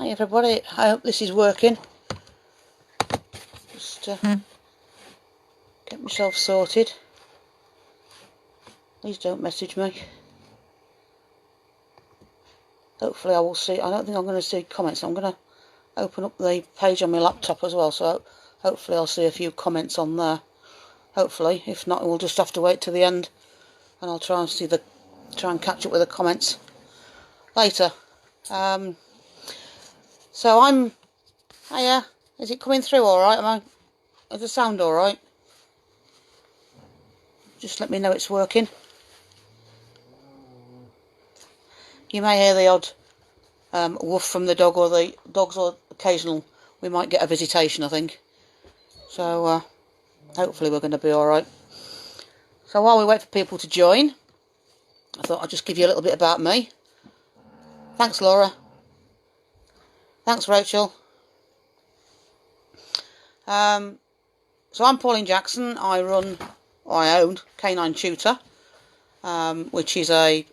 Hi everybody, I hope this is working. Just get myself sorted. Please don't message me. Hopefully I will see. I don't think I'm going to see comments. I'm going to open up the page on my laptop as well, so hopefully I'll see a few comments on there. Hopefully, if not, we'll just have to wait to the end, and I'll try and catch up with the comments later. So I'm. Hiya. Is it coming through all right? Is the sound all right? Just let me know it's working. You may hear the odd woof from the dog or the dogs, or occasional. We might get a visitation, I think. So hopefully we're going to be all right. So while we wait for people to join, I thought I'd just give you a little bit about me. Thanks, Laura. Thanks, Rachel. So I'm Pauline Jackson. I own Canine Tutor, which is a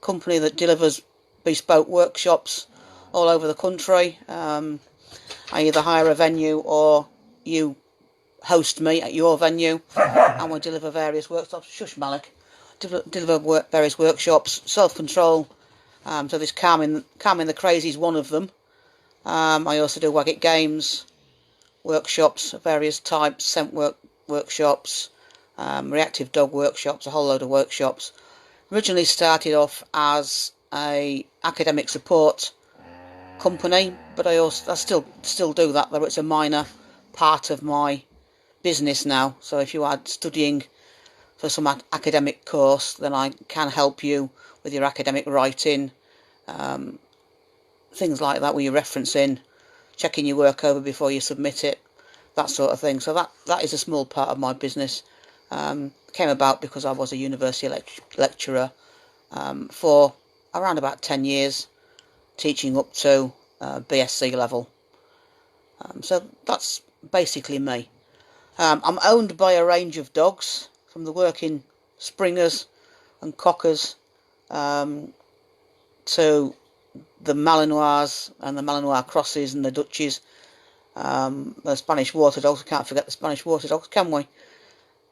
company that delivers bespoke workshops all over the country. I either hire a venue or you host me at your venue, and we deliver various workshops. Shush, Malik. Deliver various workshops, self-control. So this calming the crazy is one of them. I also do Wag It Games workshops of various types, scent workshops, reactive dog workshops, a whole load of workshops. Originally started off as a academic support company, but I still do that, though it's a minor part of my business now. So if you are studying for some academic course, then I can help you with your academic writing, things like that, with your referencing, checking your work over before you submit it, that sort of thing. So that is a small part of my business. Came about because I was a university lecturer for around about 10 years, teaching up to BSc level. So that's basically me. I'm owned by a range of dogs, from the working Springers and Cockers to the Malinois and the Malinois crosses and the Dutchies, the Spanish water dogs. We can't forget the Spanish water dogs, can we?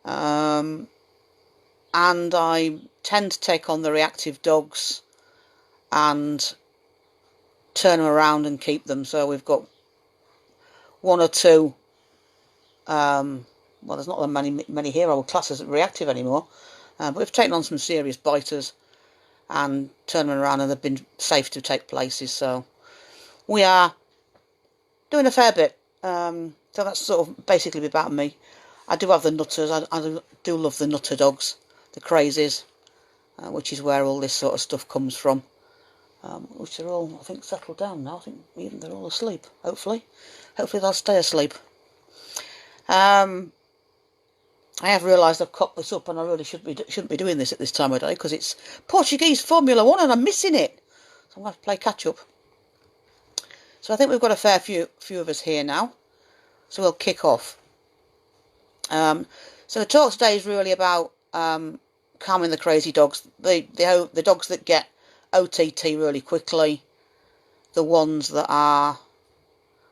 And I tend to take on the reactive dogs and turn them around and keep them. So we've got one or two, well, there's not many here I would class as reactive anymore, but we've taken on some serious biters and turned them around, and they've been safe to take places. So we are doing a fair bit. So that's sort of basically about me. I do have the nutters. I do love the nutter dogs, the crazies, which is where all this sort of stuff comes from. Which are all, I think, settled down now. I think even they're all asleep. Hopefully they'll stay asleep. I have realised I've cocked this up, and I really shouldn't be doing this at this time of day, because it's Portuguese Formula 1 and I'm missing it. So I'm going to have to play catch up. So I think we've got a fair few of us here now. So we'll kick off. So the talk today is really about calming the crazy dogs. The dogs that get OTT really quickly. The ones that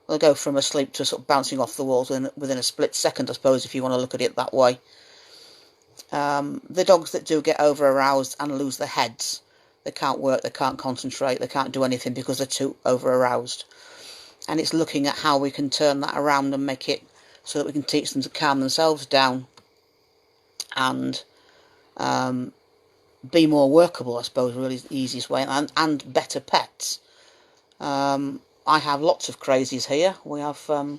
will go from asleep to sort of bouncing off the walls within a split second, I suppose, if you want to look at it that way. The dogs that do get over-aroused and lose their heads. They can't work, they can't concentrate, they can't do anything because they're too over-aroused. And it's looking at how we can turn that around and make it so that we can teach them to calm themselves down and be more workable, I suppose, really is the easiest way, and better pets. I have lots of crazies here. We have the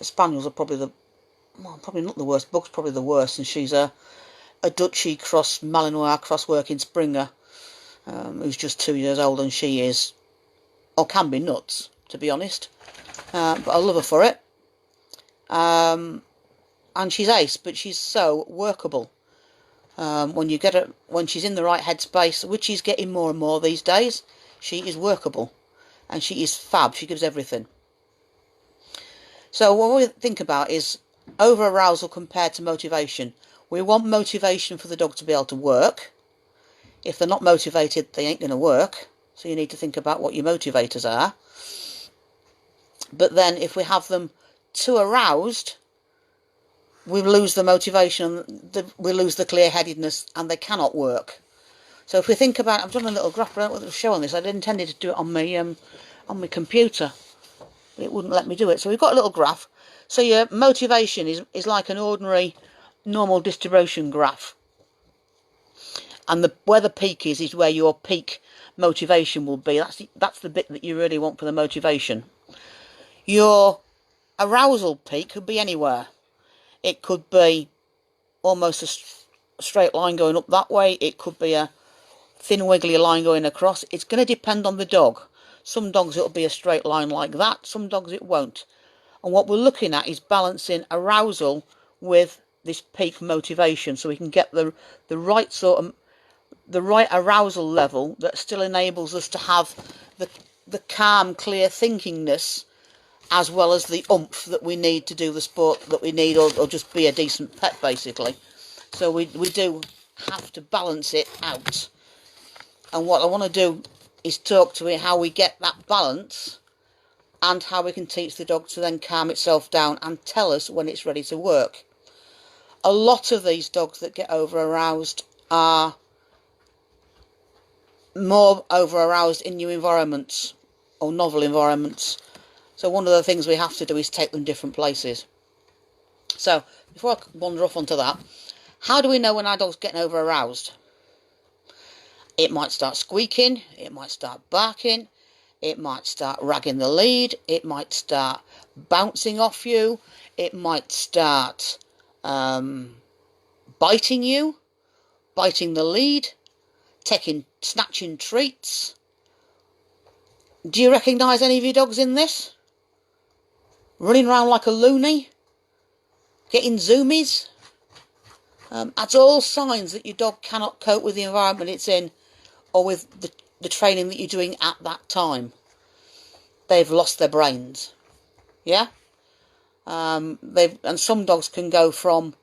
Spaniels are probably probably not the worst. Bug's probably the worst, and she's a Dutchie cross Malinois cross working Springer, who's just 2 years old, and she is, or can be, nuts, to be honest. But I love her for it. And she's ace, but she's so workable. When you get her, when she's in the right headspace, which she's getting more and more these days, she is workable. And she is fab. She gives everything. So what we think about is over-arousal compared to motivation. We want motivation for the dog to be able to work. If they're not motivated, they ain't going to work. So you need to think about what your motivators are. But then if we have them too aroused, we lose the motivation, we lose the clear-headedness, and they cannot work. So if we think about, I've done a little graph, but I don't want to show on this. I intended to do it on my computer, but it wouldn't let me do it. So we've got a little graph. So your motivation is like an ordinary, normal distribution graph. And where the peak is where your peak motivation will be. That's the bit that you really want for the motivation. Your arousal peak could be anywhere. It could be almost a straight line going up that way. It could be a thin wiggly line going across. It's going to depend on the dog. Some dogs it'll be a straight line like that. Some dogs it won't. And what we're looking at is balancing arousal with this peak motivation, so we can get the right sort of the right arousal level that still enables us to have the calm, clear thinkingness, as well as the oomph that we need to do the sport that we need, or just be a decent pet, basically. So we do have to balance it out. And what I want to do is talk to how we get that balance, and how we can teach the dog to then calm itself down and tell us when it's ready to work. A lot of these dogs that get over-aroused are more over-aroused in new environments or novel environments. So one of the things we have to do is take them different places. So before I wander off onto that, how do we know when our dog's getting over-aroused? It might start squeaking, it might start barking, it might start ragging the lead, it might start bouncing off you, it might start biting you, biting the lead, snatching treats. Do you recognise any of your dogs in this? Running around like a loony? Getting zoomies? That's all signs that your dog cannot cope with the environment it's in, or with the training that you're doing at that time. They've lost their brains. Yeah? And some dogs can go from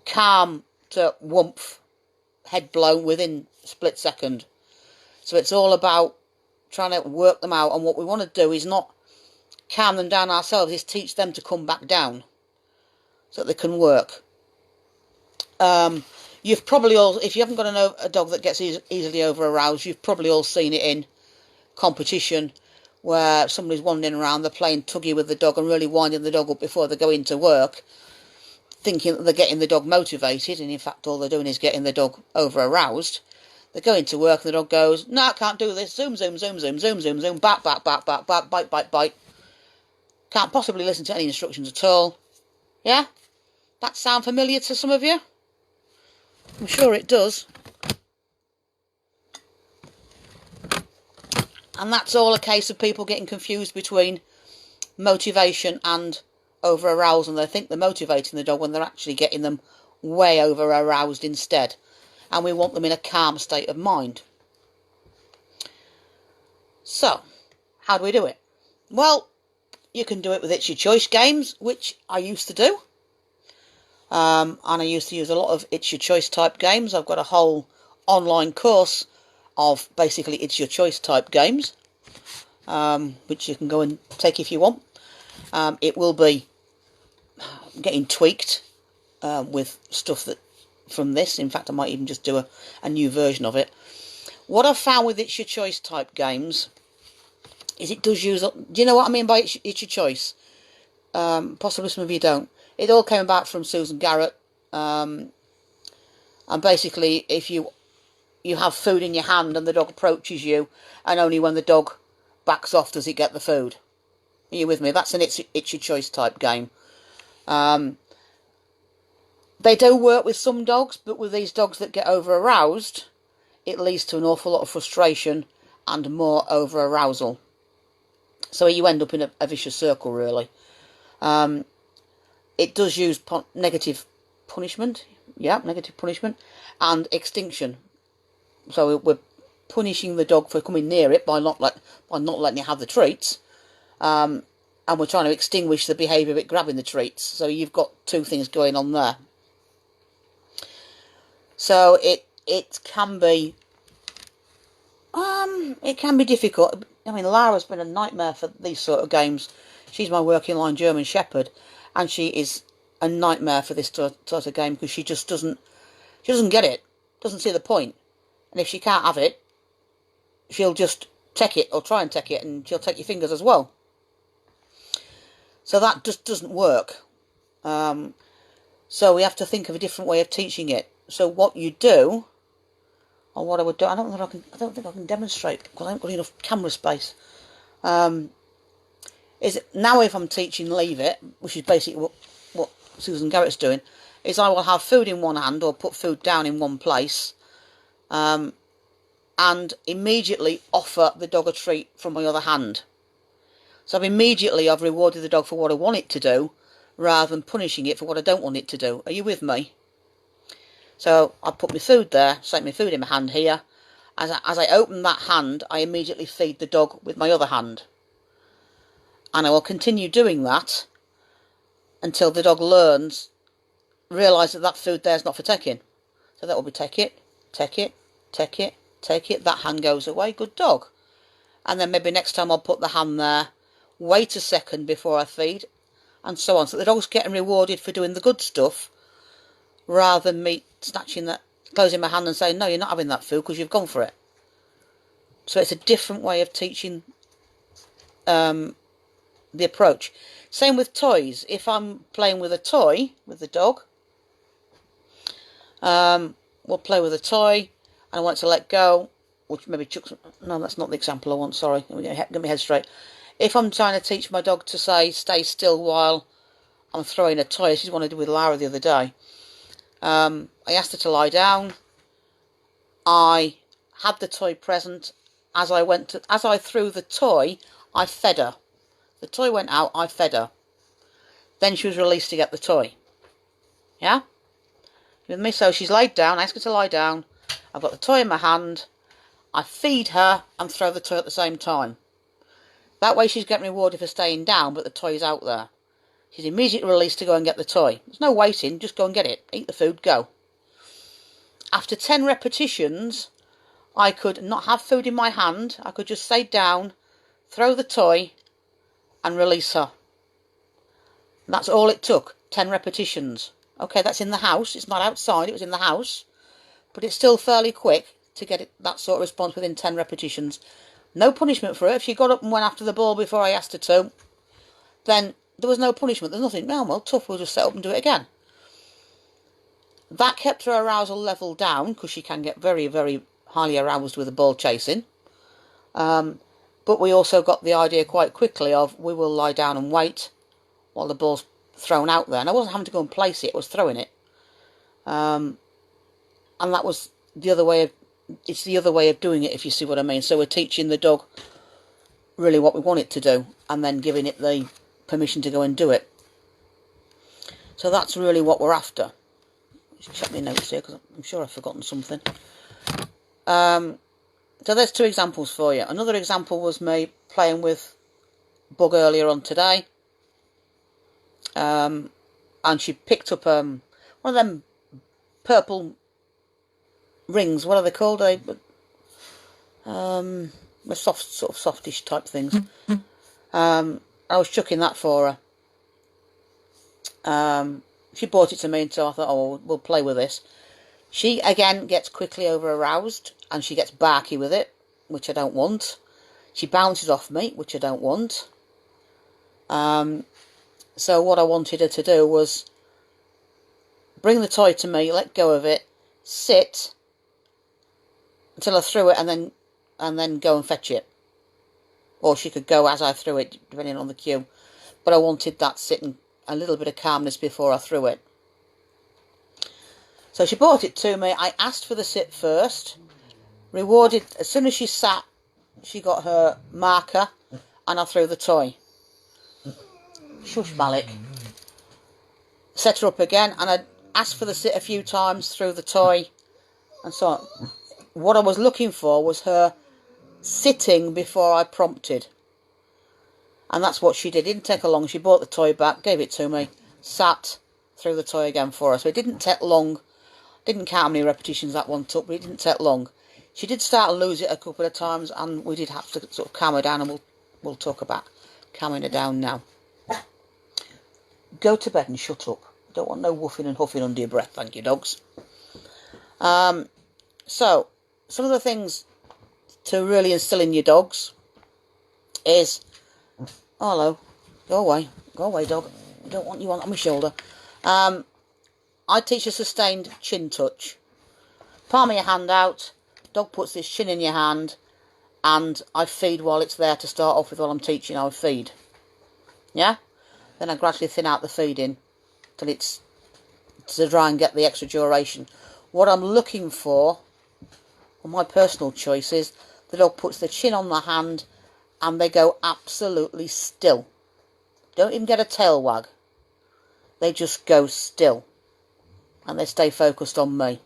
calm to woomph, head blown within a split second. So it's all about trying to work them out, and what we want to do is not calm them down ourselves, is teach them to come back down so that they can work. You've probably all, if you haven't got a dog that gets easily over-aroused, you've probably all seen it in competition where somebody's wandering around, they're playing tuggy with the dog and really winding the dog up before they go into work, thinking that they're getting the dog motivated, and in fact all they're doing is getting the dog over-aroused. They go into work and the dog goes, no, I can't do this, zoom, zoom, zoom, zoom, zoom, zoom, zoom, back, back, back, back, back, bite, bite, bite. Can't possibly listen to any instructions at all. Yeah? That sound familiar to some of you? I'm sure it does. And that's all a case of people getting confused between motivation and over-arousal, and they think they're motivating the dog when they're actually getting them way over-aroused instead. And we want them in a calm state of mind. So, how do we do it? Well, you can do it with It's Your Choice games, which I used to do. And I used to use a lot of It's Your Choice type games. I've got a whole online course of basically It's Your Choice type games, which you can go and take if you want. It will be getting tweaked with stuff that from this. In fact, I might even just do a new version of it. What I've found with It's Your Choice type games is it does use... Do you know what I mean by It's Your Choice? Possibly some of you don't. It all came about from Susan Garrett. And basically, if you have food in your hand and the dog approaches you, and only when the dog backs off does it get the food. Are you with me? That's an It's Your Choice type game. They do work with some dogs, but with these dogs that get over-aroused, it leads to an awful lot of frustration and more over-arousal. So you end up in a vicious circle, really. It does use negative punishment. Yeah, negative punishment. And extinction. So we're punishing the dog for coming near it by not letting it have the treats. And we're trying to extinguish the behaviour of it grabbing the treats. So you've got two things going on there. So it can be It can be difficult. I mean, Lara's been a nightmare for these sort of games. She's my working line German Shepherd, and she is a nightmare for this sort of game because she just doesn't get it, doesn't see the point. And if she can't have it, she'll just take it or try and take it, and she'll take your fingers as well. So that just doesn't work. So we have to think of a different way of teaching it. So what you do, or what I would do, I don't think I can demonstrate because I haven't got enough camera space. Is now if I'm teaching leave it, which is basically what Susan Garrett's doing, is I will have food in one hand or put food down in one place, and immediately offer the dog a treat from my other hand. So I've rewarded the dog for what I want it to do, rather than punishing it for what I don't want it to do. Are you with me? So I put my food there, set my food in my hand here. As I open that hand, I immediately feed the dog with my other hand. And I will continue doing that until the dog realises that food there is not for taking. So that will be take it, take it, take it, take it. That hand goes away, good dog. And then maybe next time I'll put the hand there, wait a second before I feed, and so on. So the dog's getting rewarded for doing the good stuff, rather than me snatching that, closing my hand and saying, no, you're not having that food because you've gone for it. So it's a different way of teaching the approach. Same with toys. If I'm playing with a toy with the dog, we'll play with a toy and I want to let go, which maybe chucks. No, that's not the example I want, sorry. Let me get my head straight. If I'm trying to teach my dog to say, stay still while I'm throwing a toy, this is what I did with Lara the other day. I asked her to lie down. I had the toy present. As I threw the toy, I fed her. The toy went out, I fed her. Then she was released to get the toy. Yeah? With me? So she's laid down, I ask her to lie down. I've got the toy in my hand. I feed her and throw the toy at the same time. That way she's getting rewarded for staying down, but the toy's out there. She's immediately released to go and get the toy. There's no waiting, just go and get it. Eat the food, go. After 10 repetitions, I could not have food in my hand. I could just stay down, throw the toy, and release her. And that's all it took, 10 repetitions. Okay, that's in the house. It's not outside, it was in the house. But it's still fairly quick to get that sort of response within 10 repetitions. No punishment for it. If she got up and went after the ball before I asked her to, then there was no punishment. There's nothing. Oh, well, tough, we'll just set up and do it again. That kept her arousal level down, because she can get very, very highly aroused with the ball chasing. But we also got the idea quite quickly of we will lie down and wait while the ball's thrown out there. And I wasn't having to go and place it, I was throwing it. And that was the other way of, it's the other way of doing it, if you see what I mean. So we're teaching the dog really what we want it to do, and then giving it the permission to go and do it. So that's really what we're after. Just check my notes here, because I'm sure I've forgotten something. So there's 2 examples for you. Another example was me playing with Bug earlier on today. And she picked up one of them purple rings. What are they called? Soft, sort of softish type things. I was chucking that for her. She brought it to me, and so I thought, oh, we'll play with this. She, again, gets quickly over-aroused, and she gets barky with it, which I don't want. She bounces off me, which I don't want. So what I wanted her to do was bring the toy to me, let go of it, sit until I threw it, and then go and fetch it. Or she could go as I threw it, depending on the cue. But I wanted that sitting, a little bit of calmness before I threw it. So she brought it to me. I asked for the sit first. Rewarded, as soon as she sat, she got her marker, and I threw the toy. Shush, Malik. Set her up again, and I asked for the sit a few times, threw the toy, and so on. What I was looking for was her sitting before I prompted. And that's what she did. It didn't take her long. She brought the toy back, gave it to me, sat, threw the toy again for her. So it didn't take long. Didn't count how many repetitions that one took, but it didn't take long. She did start to lose it a couple of times, and we did have to sort of calm her down, and we'll talk about calming her down now. Go to bed and shut up. Don't want no woofing and huffing under your breath, thank you, dogs. So, some of the things to really instill in your dogs is, oh, hello, go away, dog. I don't want you on my shoulder. I teach a sustained chin touch. Palm of your hand out, dog puts his chin in your hand, and I feed while it's there to start off with. While I'm teaching, I feed. Yeah? Then I gradually thin out the feeding till it's to try and get the extra duration. What I'm looking for, on my personal choice, is the dog puts the chin on the hand and they go absolutely still. Don't even get a tail wag. They just go still. And they stay focused on me.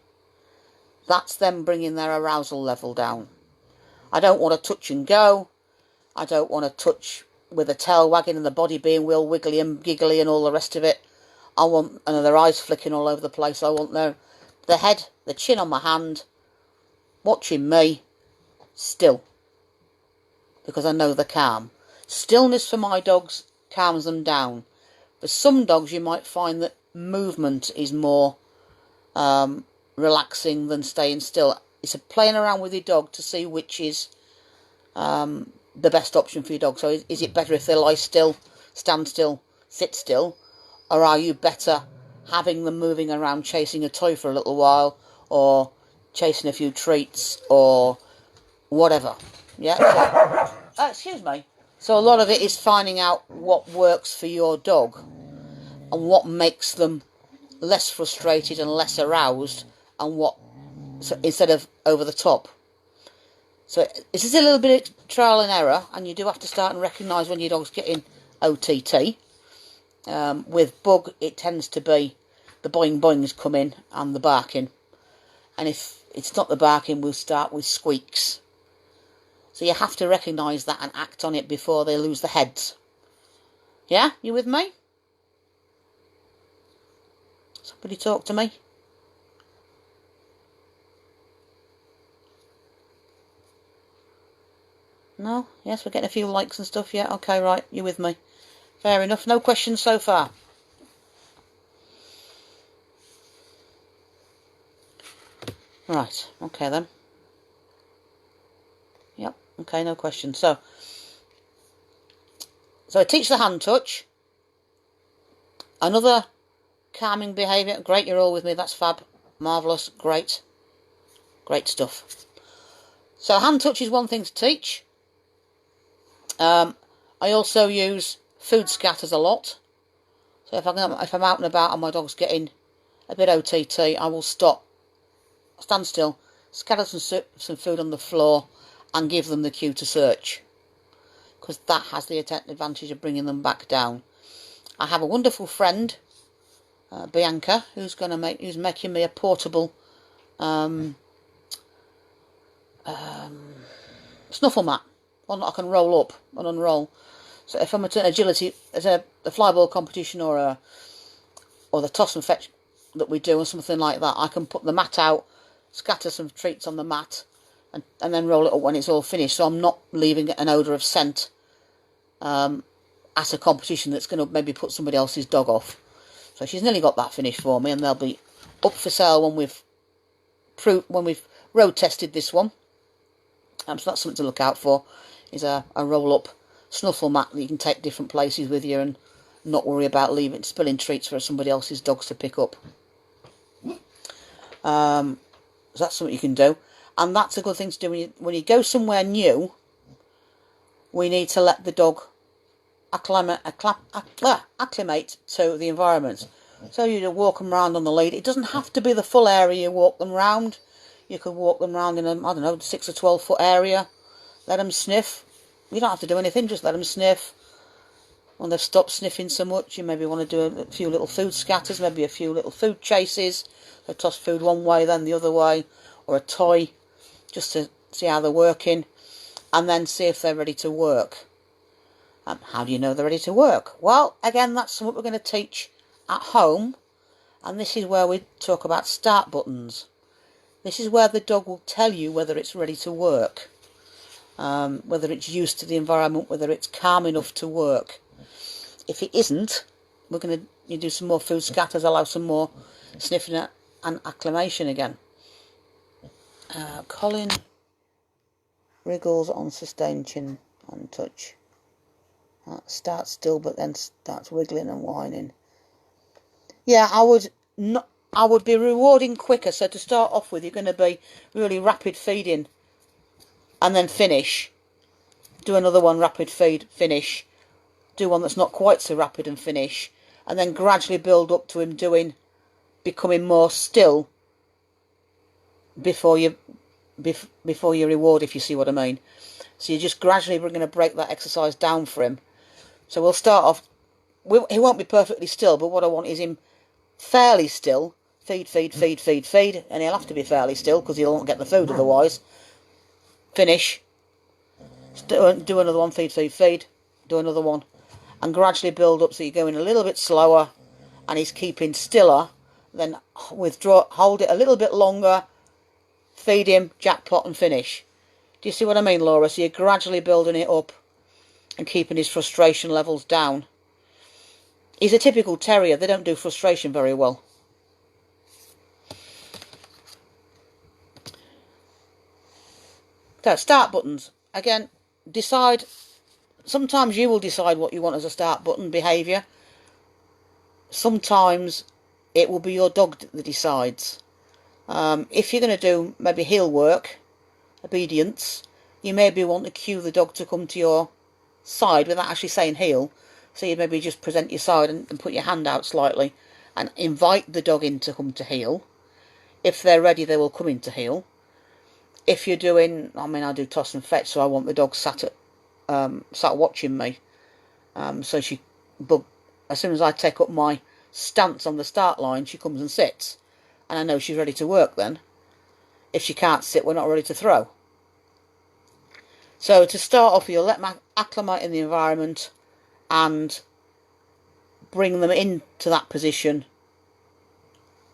That's them bringing their arousal level down. I don't want to touch and go. I don't want to touch with the tail wagging and the body being real wiggly and giggly and all the rest of it. I want, and their eyes flicking all over the place. I want the head, the chin on my hand, watching me, still. Because I know they're calm. Stillness for my dogs calms them down. For some dogs you might find that movement is more relaxing than staying still. It's a playing around with your dog to see which is the best option for your dog. So is it better if they lie still, stand still, sit still? Or are you better having them moving around chasing a toy for a little while, or chasing a few treats, or whatever? Yeah. So, excuse me. So a lot of it is finding out what works for your dog and what makes them less frustrated and less aroused, and what, so instead of over the top. So this is a little bit of trial and error, and you do have to start and recognise when your dog's getting OTT. With Bug, it tends to be the boing boings come in and the barking. And if it's not the barking, we'll start with squeaks. So you have to recognise that and act on it before they lose their heads. Yeah? You with me? Somebody talk to me. No? Yes, we're getting a few likes and stuff. Yeah, okay, right. You with me? Fair enough. No questions so far. Right. Okay then. Yep. Okay, no questions. So I teach the hand touch. Another calming behaviour. Great, you're all with me. That's fab. Marvellous. Great. Great stuff. So hand touch is one thing to teach. I also use food scatters a lot. So if I'm out and about and my dog's getting a bit OTT, I will stop, stand still, scatter some food on the floor and give them the cue to search. Because that has the advantage of bringing them back down. I have a wonderful friend, Bianca, who's making me a portable snuffle mat. One that I can roll up and unroll. So if I'm at an agility, at a flyball competition or the toss and fetch that we do or something like that, I can put the mat out, scatter some treats on the mat, and then roll it up when it's all finished. So I'm not leaving an odour of scent at a competition that's going to maybe put somebody else's dog off. So she's nearly got that finished for me, and they'll be up for sale when we've road tested this one. So that's something to look out for. Is a roll-up snuffle mat that you can take different places with you and not worry about spilling treats for somebody else's dogs to pick up. So that's something you can do, and that's a good thing to do when you go somewhere new. We need to let the dog acclimate to the environment. So you walk them around on the lead. It doesn't have to be the full area you walk them round. You could walk them round in a 6 or 12 foot area. Let them sniff. You don't have to do anything, just let them sniff. When they've stopped sniffing so much, you maybe want to do a few little food scatters, maybe a few little food chases. So toss food one way, then the other way, or a toy, just to see how they're working, and then see if they're ready to work. How do you know they're ready to work? Well, again, that's something we're going to teach at home, and this is where we talk about start buttons. This is where the dog will tell you whether it's ready to work, whether it's used to the environment, whether it's calm enough to work. If it isn't, we're going to do some more food scatters, allow some more sniffing and acclimation again. Colin wriggles on sustained chin and touch. Starts still, but then starts wiggling and whining. Yeah, I would be rewarding quicker. So to start off with, you're going to be really rapid feeding, and then finish. Do another one, rapid feed, finish. Do one that's not quite so rapid and finish, and then gradually build up to him becoming more still before you reward, if you see what I mean. So you're just gradually going to break that exercise down for him. So we'll start off. He won't be perfectly still, but what I want is him fairly still. Feed, feed, feed, feed, feed, and he'll have to be fairly still because he won't get the food otherwise. Finish. Do another one. Feed, feed, feed. Do another one, and gradually build up so you're going a little bit slower, and he's keeping stiller. Then withdraw, hold it a little bit longer. Feed him, jackpot, and finish. Do you see what I mean, Laura? So you're gradually building it up and keeping his frustration levels down. He's a typical terrier. They don't do frustration very well. So, start buttons. Again, decide. Sometimes you will decide what you want as a start button behaviour. Sometimes it will be your dog that decides. If you're going to do maybe heel work, obedience, you maybe want to cue the dog to come to your side without actually saying heel. So you maybe just present your side and put your hand out slightly and invite the dog in to come to heel. If they're ready, they will come into heel. If you're doing, I do toss and fetch, so I want the dog sat watching me. So as soon as I take up my stance on the start line, she comes and sits. And I know she's ready to work then. If she can't sit, we're not ready to throw. So to start off, you'll let them acclimate in the environment and bring them into that position.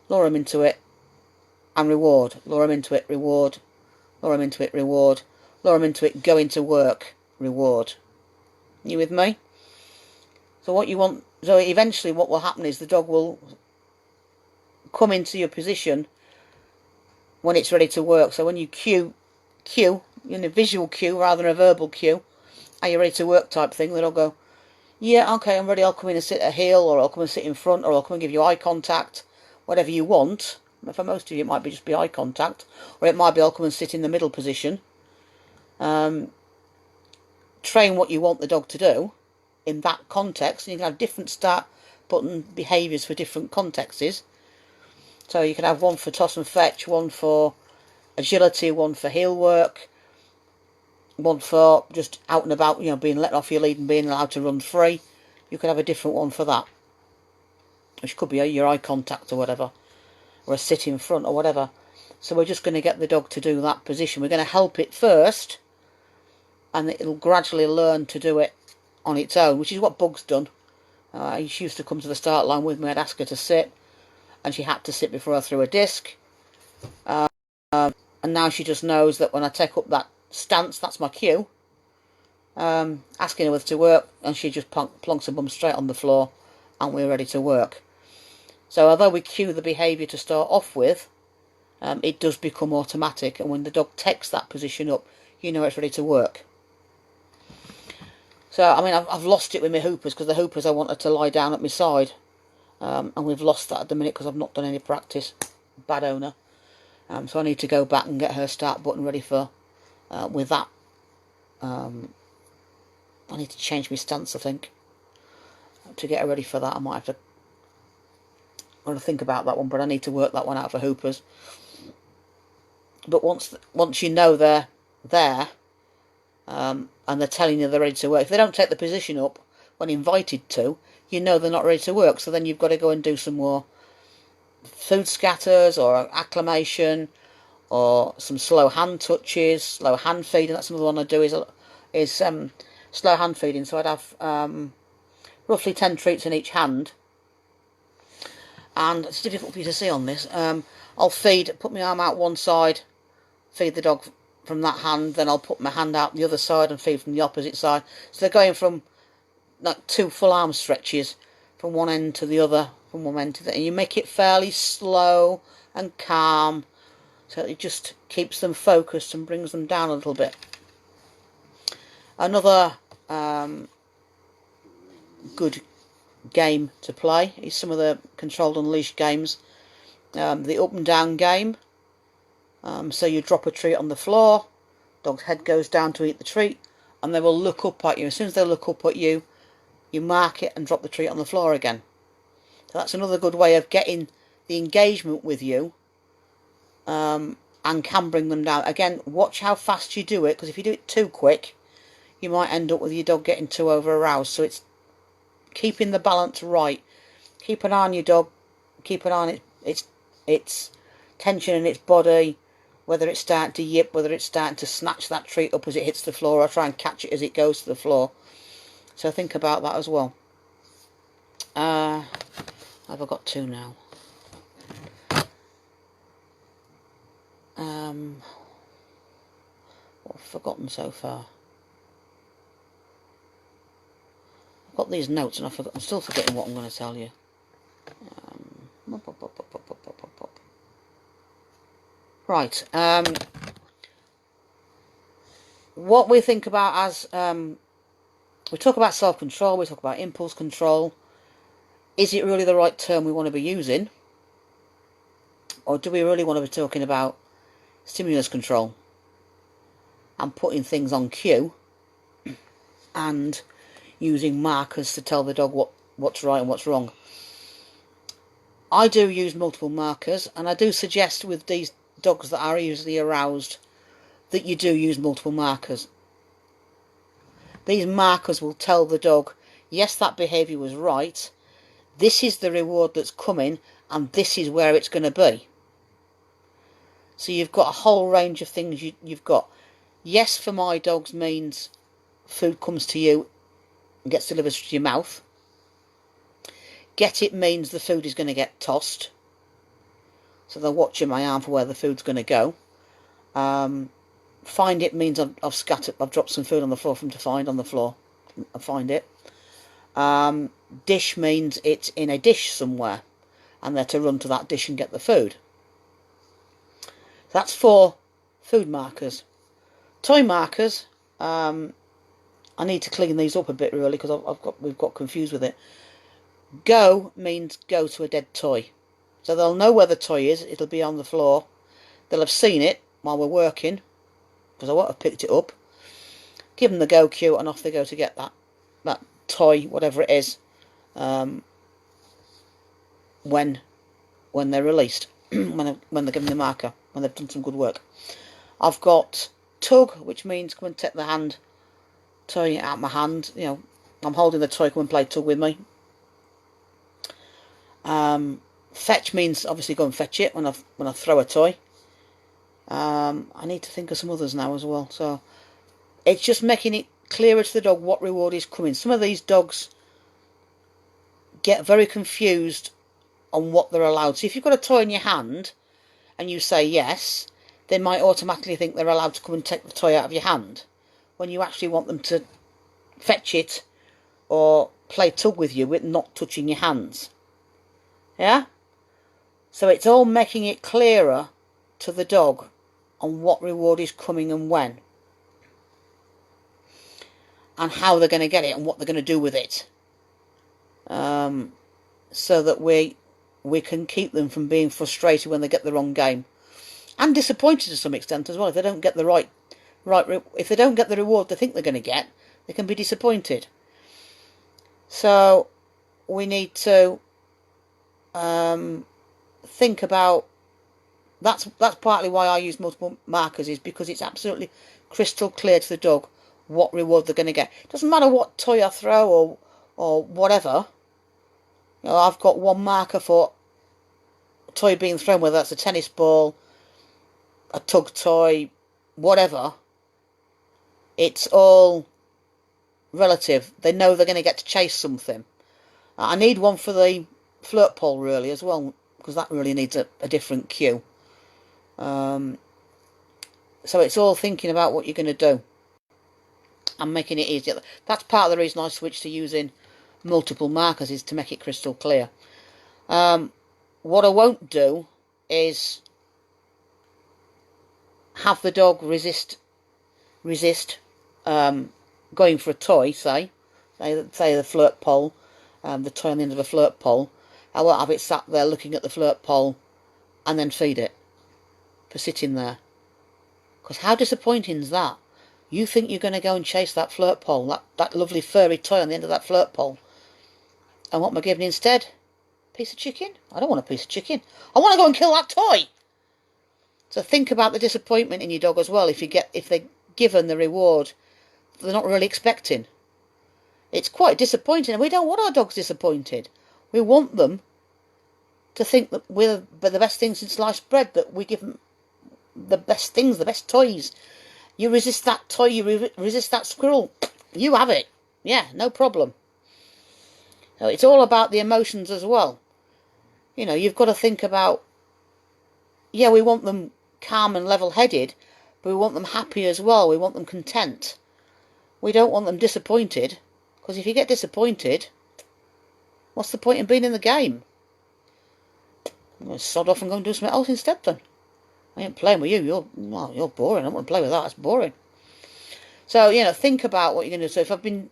Lure them into it and reward. Lure them into it, reward. Lure them into it, reward. Lure them into it, go into work, reward. You with me? So what you want, so eventually what will happen is the dog will come into your position when it's ready to work. So when you cue in a visual cue rather than a verbal cue, are you ready to work type thing, then I'll go, yeah, okay, I'm ready, I'll come in and sit at heel, or I'll come and sit in front, or I'll come and give you eye contact, whatever you want. For most of you it might be just be eye contact, or it might be I'll come and sit in the middle position. Train what you want the dog to do in that context, and you can have different start button behaviours for different contexts. So you can have one for toss and fetch, one for agility, one for heel work, one for just out and about, being let off your lead and being allowed to run free. You could have a different one for that, which could be your eye contact or whatever, or a sit in front or whatever. So we're just going to get the dog to do that position. We're going to help it first, and it'll gradually learn to do it on its own, which is what Bug's done. She used to come to the start line with me. I'd ask her to sit, and she had to sit before I threw a disc. And now she just knows that when I take up that stance, that's my cue. Asking her whether to work, and she just plonks her bum straight on the floor, and we're ready to work. So although we cue the behaviour to start off with, it does become automatic, and when the dog takes that position up, you know it's ready to work. So, I've lost it with my hoopers, because the hoopers I want her to lie down at my side. And we've lost that at the minute because I've not done any practice. Bad owner. So I need to go back and get her start button ready for, with that. I need to change my stance, I think, to get her ready for that. I might have to think about that one, but I need to work that one out for hoopers. But once you know they're there, and they're telling you they're ready to work, if they don't take the position up when invited to, you know they're not ready to work. So then you've got to go and do some more food scatters or acclimation, or some slow hand touches, slow hand feeding. That's another one I do is slow hand feeding. So I'd have roughly 10 treats in each hand, and it's difficult for you to see on this. I'll put my arm out one side, feed the dog from that hand, then I'll put my hand out the other side and feed from the opposite side. So they're going from like 2 full arm stretches from one end to the other, from one end to the other. And you make it fairly slow and calm, so it just keeps them focused and brings them down a little bit. Another good game to play is some of the controlled unleashed games. The up and down game. So you drop a treat on the floor, dog's head goes down to eat the treat, and they will look up at you. As soon as they look up at you, you mark it and drop the treat on the floor again. So that's another good way of getting the engagement with you, and can bring them down. Again, watch how fast you do it, because if you do it too quick, you might end up with your dog getting too over aroused. So it's keeping the balance right. Keep an eye on your dog. Keep an eye on its tension in its body, whether it's starting to yip, whether it's starting to snatch that treat up as it hits the floor, or try and catch it as it goes to the floor. So think about that as well. Have I got 2 now? What have I forgotten so far? I've got these notes and I'm still forgetting what I'm going to tell you. Right. What we think about as we talk about self-control, we talk about impulse control. Is it really the right term we want to be using? Or do we really want to be talking about stimulus control and putting things on cue and using markers to tell the dog what's right and what's wrong? I do use multiple markers, and I do suggest with these dogs that are usually aroused that you do use multiple markers. These markers will tell the dog, yes, that behaviour was right, this is the reward that's coming, and this is where it's going to be. So you've got a whole range of things you've got. Yes, for my dogs means food comes to you and gets delivered to your mouth. Get it means the food is going to get tossed. So they're watching my arm for where the food's going to go. Find it means I've dropped some food on the floor for them to find on the floor. I find it. Dish means it's in a dish somewhere, and they're to run to that dish and get the food. That's 4 food markers. Toy markers. I need to clean these up a bit really, because we've got confused with it. Go means go to a dead toy. So they'll know where the toy is. It'll be on the floor. They'll have seen it while we're working, because I won't have picked it up. Give them the go cue, and off they go to get that toy, whatever it is, when they're released, when they're given the marker, when they've done some good work. I've got tug, which means come and take the hand, toy out of my hand. You know, I'm holding the toy, come and play tug with me. Fetch means obviously go and fetch it when I throw a toy. I need to think of some others now as well. So it's just making it clearer to the dog what reward is coming. Some of these dogs get very confused on what they're allowed. So if you've got a toy in your hand and you say yes, they might automatically think they're allowed to come and take the toy out of your hand, when you actually want them to fetch it or play tug with you with not touching your hands. Yeah? So it's all making it clearer to the dog on what reward is coming and when, and how they're going to get it and what they're going to do with it, so that we can keep them from being frustrated when they get the wrong game, and disappointed to some extent as well. If they don't get the if they don't get the reward they think they're going to get, they can be disappointed. So we need to think about. That's partly why I use multiple markers, is because it's absolutely crystal clear to the dog what reward they're going to get. It doesn't matter what toy I throw or whatever. You know, I've got one marker for a toy being thrown, whether that's a tennis ball, a tug toy, whatever. It's all relative. They know they're going to get to chase something. I need one for the flirt pole really as well, because that really needs a different cue. So it's all thinking about what you're going to do and making it easier. That's part of the reason I switched to using multiple markers, is to make it crystal clear. What I won't do is have the dog resist going for a toy, say the flirt pole, the toy on the end of a flirt pole. I won't have it sat there looking at the flirt pole and then feed it for sitting there. Because how disappointing is that? You think you're going to go and chase that flirt pole, that lovely furry toy on the end of that flirt pole. And what am I giving instead? Piece of chicken? I don't want a piece of chicken. I want to go and kill that toy. So think about the disappointment in your dog as well if they're given the reward they're not really expecting. It's quite disappointing, and we don't want our dogs disappointed. We want them to think that we're the best thing since sliced bread, that we give them the best things, the best toys. You resist that toy, you resist that squirrel, you have it. Yeah, no problem. So it's all about the emotions as well. You know, you've got to think about, yeah, we want them calm and level-headed, but we want them happy as well. We want them content. We don't want them disappointed, because if you get disappointed, what's the point in being in the game? I'm going to sod off and go and do something else instead then. I ain't playing with you. You're boring. I don't want to play with that. It's boring. So, you know, think about what you're going to do. So if I've been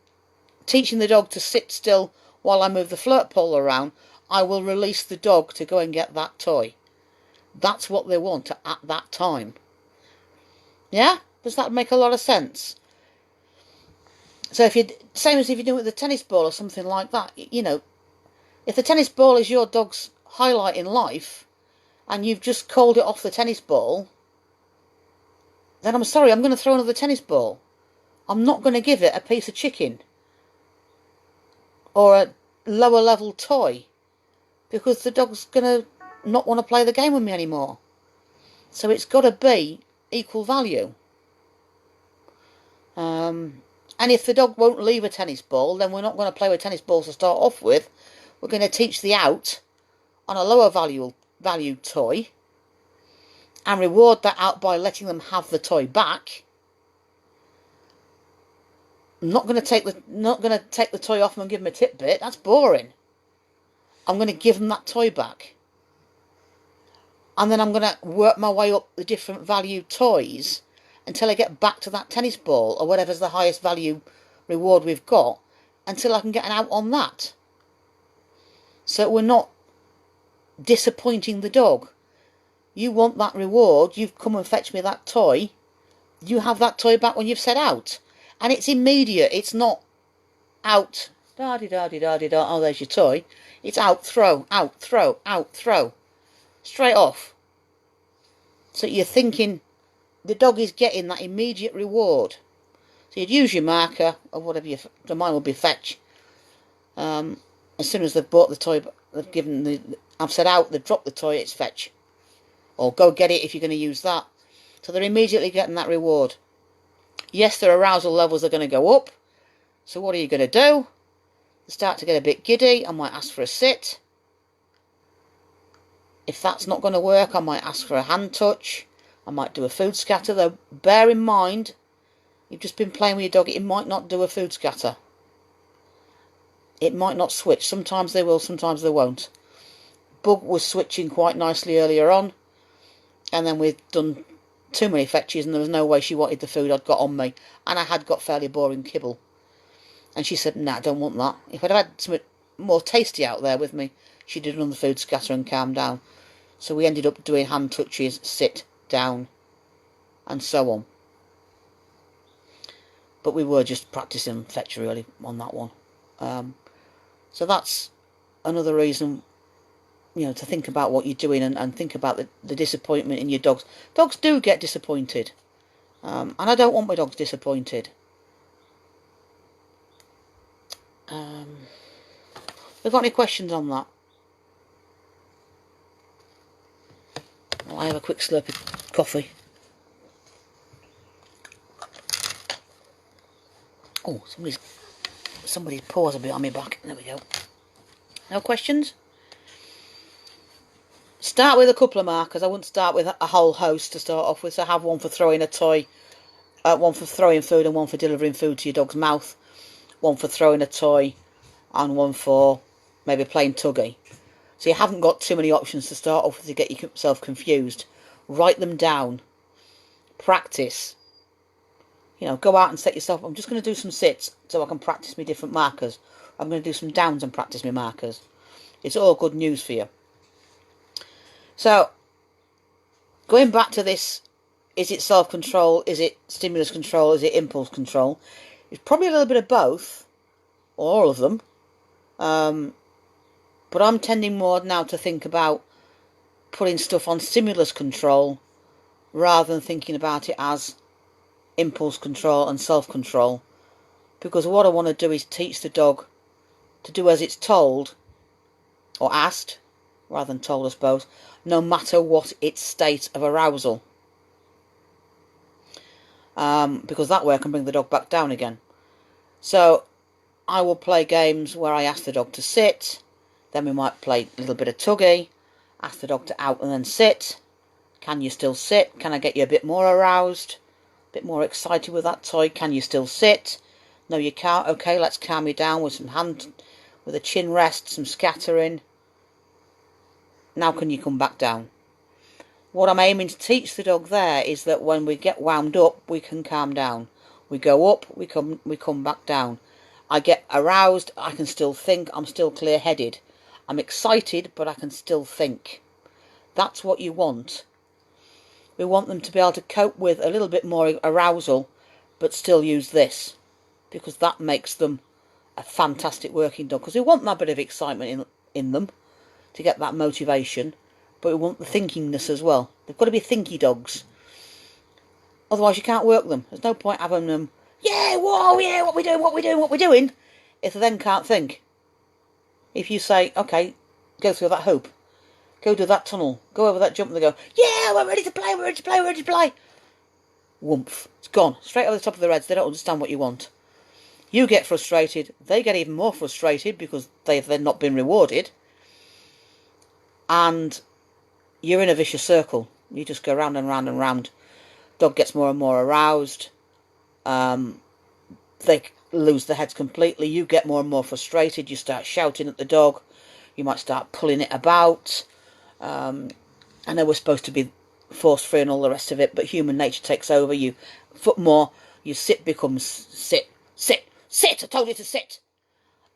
teaching the dog to sit still while I move the flirt pole around, I will release the dog to go and get that toy. That's what they want at that time. Yeah? Does that make a lot of sense? So same as if you're doing it with a tennis ball or something like that, you know, if the tennis ball is your dog's highlight in life, and you've just called it off the tennis ball, then I'm sorry, I'm going to throw another tennis ball. I'm not going to give it a piece of chicken or a lower level toy, because the dog's going to not want to play the game with me anymore. So it's got to be equal value. And if the dog won't leave a tennis ball, then we're not going to play with tennis balls to start off with. We're going to teach the out on a lower value toy and reward that out by letting them have the toy back. I'm not going to take the toy off them and give them a tidbit. That's boring. I'm going to give them that toy back. And then I'm going to work my way up the different value toys until I get back to that tennis ball or whatever's the highest value reward we've got, until I can get an out on that. So we're not disappointing the dog. You want that reward, you've come and fetched me that toy, you have that toy back when you've set out. And it's immediate, it's not out, da-di-da-di-da-di-da, oh there's your toy. It's out, throw, out, throw, out, throw. Straight off. So you're thinking the dog is getting that immediate reward. So you'd use your marker, or whatever mine will be fetch. As soon as they've bought the toy, I've said out, they've dropped the toy, it's fetch. Or go get it if you're going to use that. So they're immediately getting that reward. Yes, their arousal levels are going to go up. So what are you going to do? They start to get a bit giddy. I might ask for a sit. If that's not going to work, I might ask for a hand touch. I might do a food scatter, though bear in mind, you've just been playing with your dog, it might not do a food scatter. It might not switch. Sometimes they will, sometimes they won't. Bug was switching quite nicely earlier on, and then we'd done too many fetches and there was no way she wanted the food I'd got on me, and I had got fairly boring kibble. And she said, nah, I don't want that. If I'd had something more tasty out there with me, she'd have done the food scatter and calmed down. So we ended up doing hand touches, sit, down, and so on. But we were just practicing fetch really on that one. So that's another reason, you know, to think about what you're doing and think about the disappointment in your dogs. Dogs do get disappointed. And I don't want my dogs disappointed. Have you got any questions on that? I'll have a quick slurp of coffee. Oh, somebody's paws are behind my back. There we go. No questions? start with a couple of markers. I wouldn't start with a whole host to start off with. So have one for throwing a toy, one for throwing food and one for delivering food to your dog's mouth, one for throwing a toy and one for maybe playing tuggy. So you haven't got too many options to start off with to get yourself confused. Write them down. Practice. Go out and set yourself, I'm just going to do some sits so I can practice my different markers. I'm going to do some downs and practice my markers. It's all good news for you. So, going back to this, is it self-control, is it stimulus control, is it impulse control? It's probably a little bit of both, or all of them. But I'm tending more now to think about putting stuff on stimulus control rather than thinking about it as impulse control and self-control, because what I want to do is teach the dog to do as it's told or asked, rather than told, I suppose, no matter what its state of arousal, because that way I can bring the dog back down again. So I will play games where I ask the dog to sit, then we might play a little bit of tuggy, ask the dog to out and then sit. Can you still sit? Can I get you a bit more aroused? Bit more excited with that toy? Can you still sit? No, you can't. Okay, let's calm you down with with a chin rest, some scattering. Now can you come back down? What I'm aiming to teach the dog there is that when we get wound up, we can calm down. We go up, we come back down. I get aroused, I can still think, I'm still clear-headed. I'm excited, but I can still think. That's what you want. We want them to be able to cope with a little bit more arousal, but still use this, because that makes them a fantastic working dog. Because we want that bit of excitement in them to get that motivation, but we want the thinkingness as well. They've got to be thinky dogs. Otherwise, you can't work them. There's no point having them, yeah, whoa, yeah, what we doing, if they then can't think. If you say, okay, go through that hoop, go do that tunnel, go over that jump, and they go, yeah, we're ready to play, we're ready to play, we're ready to play. Woomph. It's gone. Straight over the top of their heads. They don't understand what you want. You get frustrated. They get even more frustrated because they've then not been rewarded. And you're in a vicious circle. You just go round and round and round. Dog gets more and more aroused. They lose their heads completely. You get more and more frustrated. You start shouting at the dog. You might start pulling it about. I know we're supposed to be force-free and all the rest of it, but human nature takes over. You foot more. Your sit becomes sit. I told you to sit.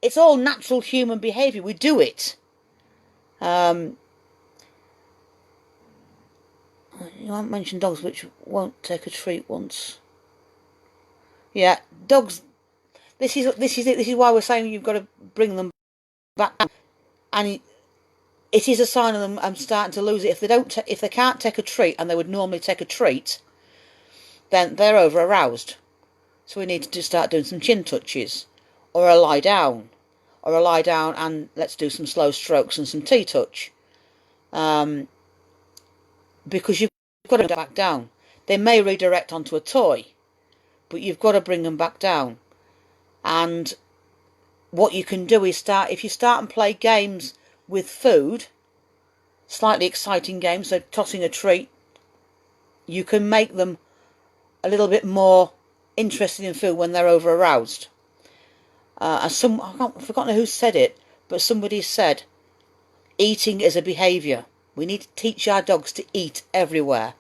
It's all natural human behaviour. We do it. You haven't mentioned dogs which won't take a treat once. Yeah, dogs. This is it. This is why we're saying you've got to bring them back. And it is a sign of them starting to lose it. If they can't take a treat, and they would normally take a treat, then they're over aroused. So we need to just start doing some chin touches, or a lie down, and let's do some slow strokes and some T-touch. Because you've got to back down. They may redirect onto a toy, but you've got to bring them back down. And what you can do is if you start and play games with food, slightly exciting games, so tossing a treat, you can make them a little bit more interested in food when they're over aroused. I've forgotten who said it, but somebody said, eating is a behaviour. We need to teach our dogs to eat everywhere.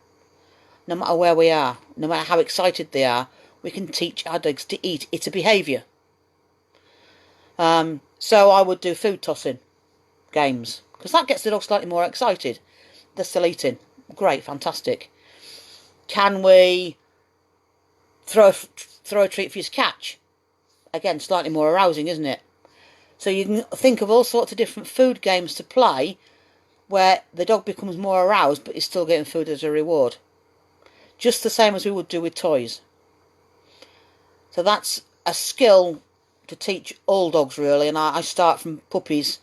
No matter where we are, no matter how excited they are, we can teach our dogs to eat. It's a behaviour. So I would do food tossing games, because that gets the dog slightly more excited. They're still eating. Great, fantastic. Can we throw a treat for you to catch? Again, slightly more arousing, isn't it? So you can think of all sorts of different food games to play where the dog becomes more aroused but is still getting food as a reward. Just the same as we would do with toys. So that's a skill to teach all dogs, really, and I start from puppies,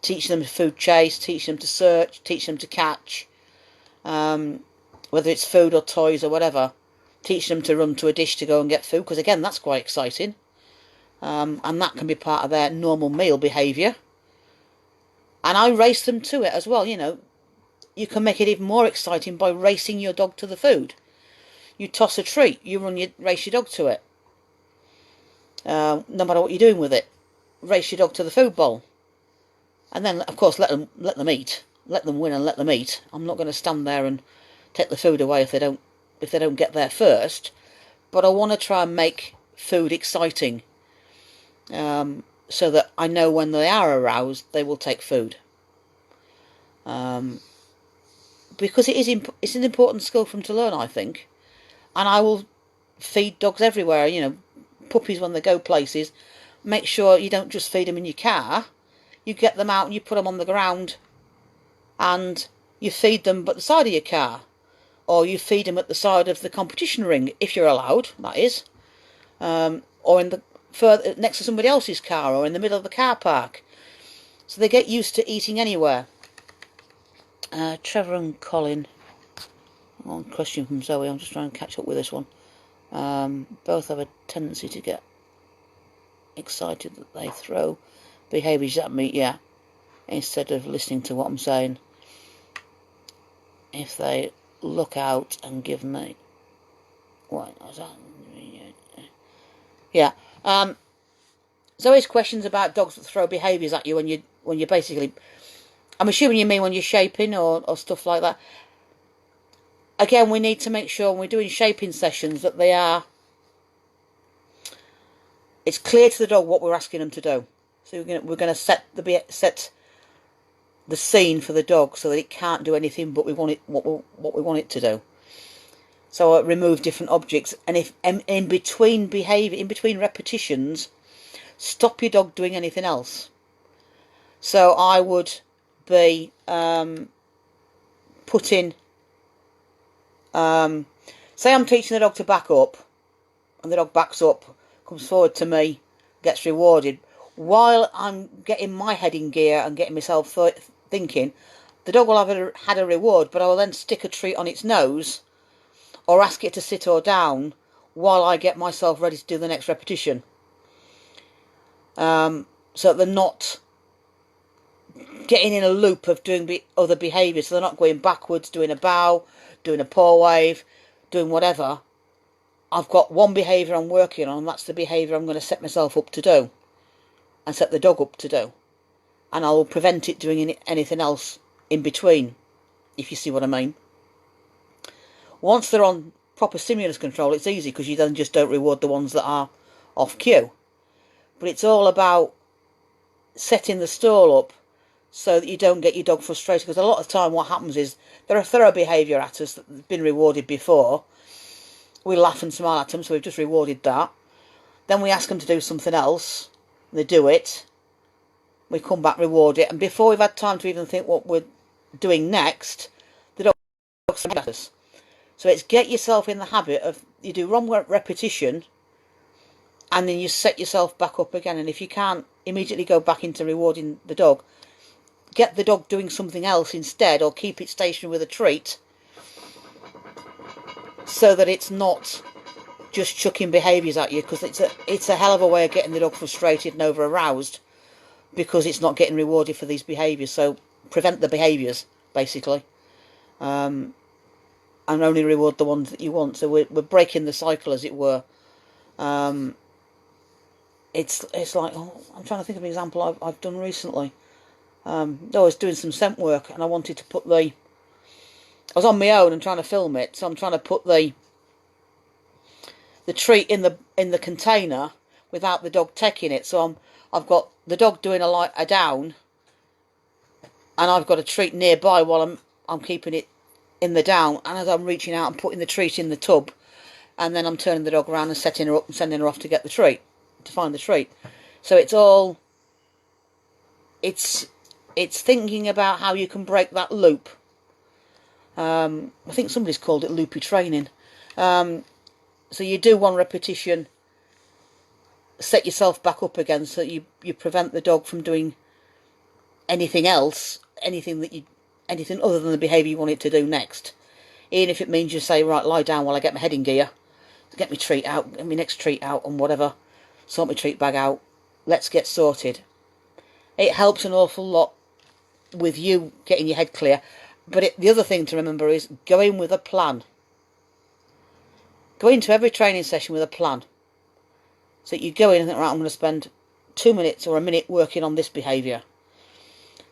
teach them to food chase, teach them to search, teach them to catch, whether it's food or toys or whatever. Teach them to run to a dish to go and get food, because again, that's quite exciting. And that can be part of their normal meal behaviour. And I race them to it as well, you can make it even more exciting by racing your dog to the food. You toss a treat, you race your dog to it. No matter what you're doing with it, race your dog to the food bowl, and then of course let them eat, let them win and let them eat. I'm not going to stand there and take the food away if they don't get there first. But I want to try and make food exciting, so that I know when they are aroused, they will take food. Because it's an important skill for them to learn, I think. And I will feed dogs everywhere, puppies when they go places. Make sure you don't just feed them in your car. You get them out and you put them on the ground and you feed them at the side of your car. Or you feed them at the side of the competition ring, if you're allowed, that is. Or further next to somebody else's car, or in the middle of the car park. So they get used to eating anywhere. Trevor and Colin. One question from Zoe. I'm just trying to catch up with this one. Both have a tendency to get excited that they throw behaviours at me, instead of listening to what I'm saying. If they look out and give me... What was that? Yeah. Zoe's questions about dogs that throw behaviours at you when you basically... I'm assuming you mean when you're shaping or stuff like that. Again, we need to make sure when we're doing shaping sessions that it's clear to the dog what we're asking them to do. So we're going to set the scene for the dog so that it can't do anything but what we want it to do. So I remove different objects, and if in between repetitions, stop your dog doing anything else. So I would be putting, say I'm teaching the dog to back up, and the dog backs up, comes forward to me, gets rewarded. While I'm getting my head in gear and getting myself thinking, the dog will have had a reward, but I will then stick a treat on its nose or ask it to sit or down while I get myself ready to do the next repetition. So they're not getting in a loop of doing other behaviours. So they're not going backwards, doing a bow, doing a paw wave, doing whatever. I've got one behaviour I'm working on, and that's the behaviour I'm going to set myself up to do and set the dog up to do. And I will prevent it doing anything else in between, if you see what I mean. Once they're on proper stimulus control, it's easy because you then just don't reward the ones that are off cue. But it's all about setting the stall up so that you don't get your dog frustrated, because a lot of the time what happens is there are thorough behaviour at us that have been rewarded before. We laugh and smile at them, so we've just rewarded that. Then we ask them to do something else, they do it, we come back, reward it, and before we've had time to even think what we're doing next, the dog's at us. So it's get yourself in the habit of, you do one repetition and then you set yourself back up again. And if you can't immediately go back into rewarding the dog, get the dog doing something else instead, or keep it stationary with a treat, so that it's not just chucking behaviours at you, because it's a hell of a way of getting the dog frustrated and over aroused, because it's not getting rewarded for these behaviours. So prevent the behaviours, basically. And only reward the ones that you want. So we're breaking the cycle, as it were. It's like, I'm trying to think of an example I've done recently. I was doing some scent work, and I wanted to put I was on my own and trying to film it, so I'm trying to put the treat in the container without the dog taking it. So I've got the dog doing a down, and I've got a treat nearby while I'm keeping it in the down, and as I'm reaching out and putting the treat in the tub, and then I'm turning the dog around and setting her up and sending her off to get the treat, to find the treat. So it's thinking about how you can break that loop. I think somebody's called it loopy training. So you do one repetition, set yourself back up again, so that you prevent the dog from doing anything else, anything other than the behaviour you want it to do next. Even if it means you say, right, lie down while I get my head in gear, get my treat out, get my next treat out, and whatever, sort my treat bag out, let's get sorted. It helps an awful lot with you getting your head clear, But the other thing to remember is go in with a plan. Go into every training session with a plan. So you go in and think, right, I'm going to spend 2 minutes or a minute working on this behaviour.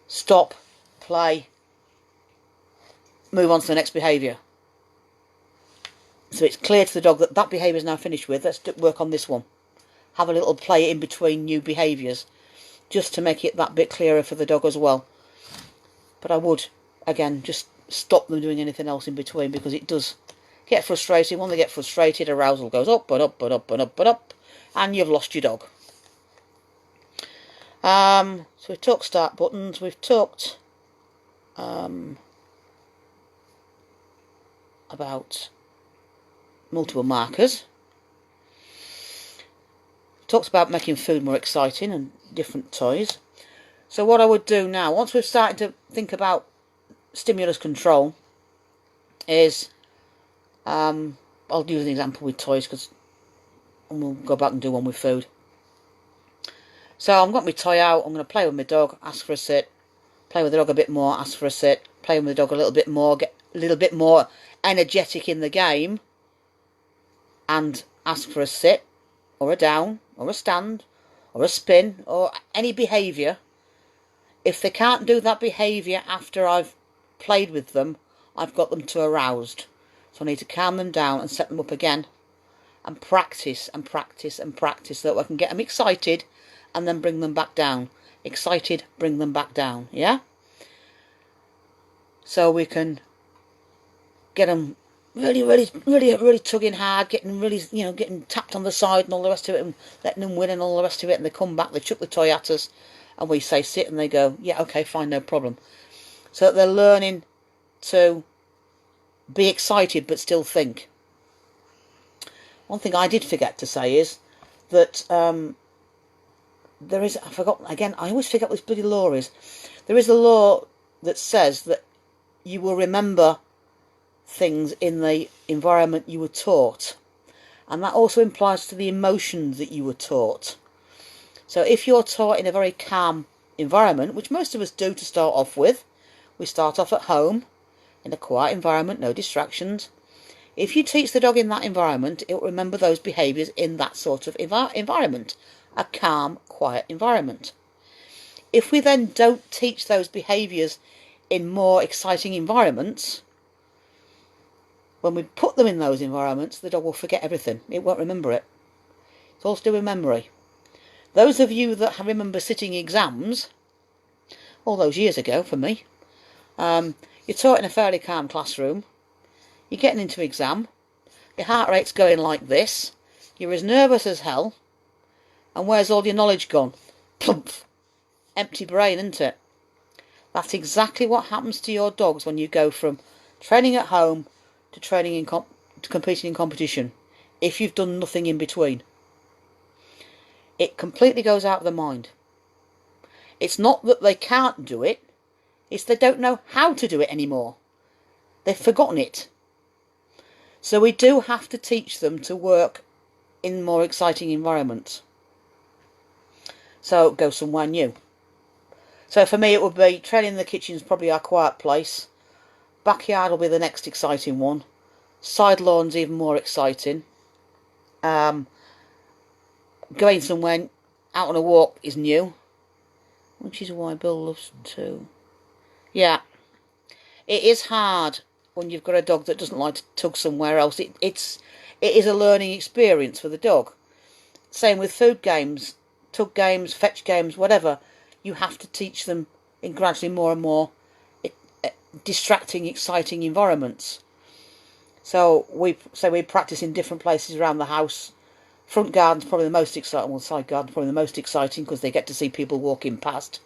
Stop, play, move on to the next behaviour. So it's clear to the dog that that behaviour is now finished with. Let's work on this one. Have a little play in between new behaviours, just to make it that bit clearer for the dog as well. But I would, again, just stop them doing anything else in between, because it does get frustrating. When they get frustrated, arousal goes up and up and up and up and up, and you've lost your dog. So we've talked start buttons, we've talked about multiple markers, talked about making food more exciting and different toys. So what I would do now, once we've started to think about stimulus control, is I'll use an example with toys, and we'll go back and do one with food. So I'm going to my toy out, I'm going to play with my dog, ask for a sit, play with the dog a bit more, ask for a sit, play with the dog a little bit more, get a little bit more energetic in the game, and ask for a sit, or a down, or a stand, or a spin, or any behaviour. If they can't do that behaviour after I've played with them, I've got them to aroused. So I need to calm them down and set them up again, and practice and practice and practice, so that I can get them excited and then bring them back down. Excited, bring them back down, yeah? So we can get them really tugging hard, getting really, getting tapped on the side and all the rest of it, and letting them win and all the rest of it, and they come back, they chuck the toy at us, and we say sit, and they go, yeah, okay, fine, no problem. So that they're learning to be excited but still think. One thing I did forget to say is that there is, I forgot, again, I always forget what this bloody law is. There is a law that says that you will remember things in the environment you were taught. And that also implies to the emotions that you were taught. So if you're taught in a very calm environment, which most of us do to start off with, we start off at home, in a quiet environment, no distractions. If you teach the dog in that environment, it will remember those behaviours in that sort of environment. A calm, quiet environment. If we then don't teach those behaviours in more exciting environments, when we put them in those environments, the dog will forget everything. It won't remember it. It's all to do with memory. Those of you that remember sitting exams, all those years ago for me, you're taught in a fairly calm classroom, you're getting into exam, your heart rate's going like this, you're as nervous as hell, and where's all your knowledge gone? Plump! Empty brain, isn't it? That's exactly what happens to your dogs when you go from training at home to training to competing in competition, if you've done nothing in between. It completely goes out of the mind. It's not that they can't do it, it's they don't know how to do it anymore. They've forgotten it. So we do have to teach them to work in more exciting environments. So go somewhere new. So for me it would be training in the kitchen is probably our quiet place. Backyard will be the next exciting one. Side lawn's even more exciting. Going somewhere out on a walk is new. Which is why Bill loves to. Yeah. It is hard when you've got a dog that doesn't like to tug somewhere else. It is a learning experience for the dog. Same with food games, tug games, fetch games, whatever. You have to teach them in gradually more and more distracting, exciting environments. So we practice in different places around the house. Front garden's probably the most exciting, well, side garden's probably the most exciting because they get to see people walking past.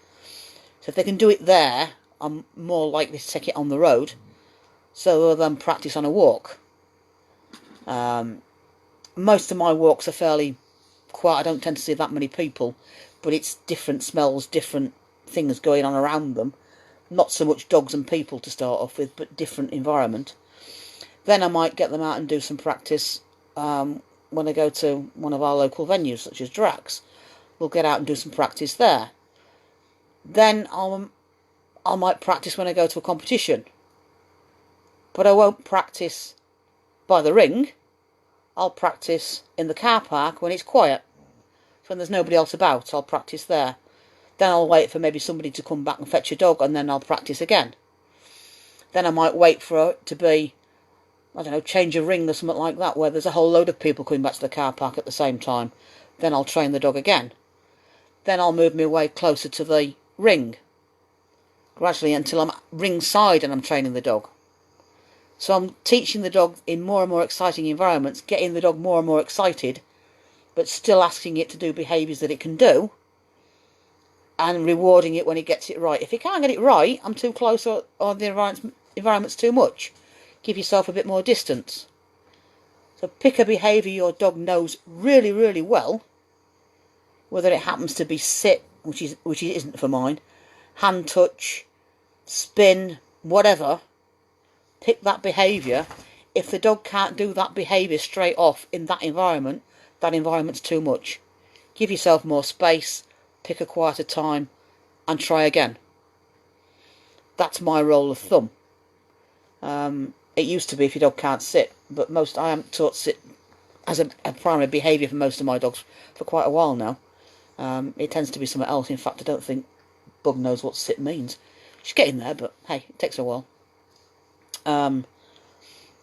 So if they can do it there, I'm more likely to take it on the road, so they'll then practice on a walk. Most of my walks are fairly quiet. I don't tend to see that many people, but it's different smells, different things going on around them. Not so much dogs and people to start off with, but different environment. Then I might get them out and do some practice when I go to one of our local venues, such as Drax. We'll get out and do some practice there. Then I might practice when I go to a competition. But I won't practice by the ring. I'll practice in the car park when it's quiet. So when there's nobody else about, I'll practice there. Then I'll wait for maybe somebody to come back and fetch a dog, and then I'll practice again. Then I might wait for it to be, I don't know, change a ring or something like that, where there's a whole load of people coming back to the car park at the same time. Then I'll train the dog again. Then I'll move my way closer to the ring, gradually until I'm ringside and I'm training the dog. So I'm teaching the dog in more and more exciting environments, getting the dog more and more excited, but still asking it to do behaviours that it can do, and rewarding it when it gets it right. If it can't get it right, I'm too close, or the environment's too much. Give yourself a bit more distance. So pick a behaviour your dog knows really, really well, whether it happens to be sit, which it isn't for mine, hand touch, spin, whatever. Pick that behaviour. If the dog can't do that behaviour straight off in that environment's too much. Give yourself more space, pick a quieter time, and try again. That's my rule of thumb. It used to be if your dog can't sit, but I haven't taught sit as a primary behaviour for most of my dogs for quite a while now. It tends to be something else. In fact, I don't think Bug knows what sit means. She's getting there, but hey, it takes a while.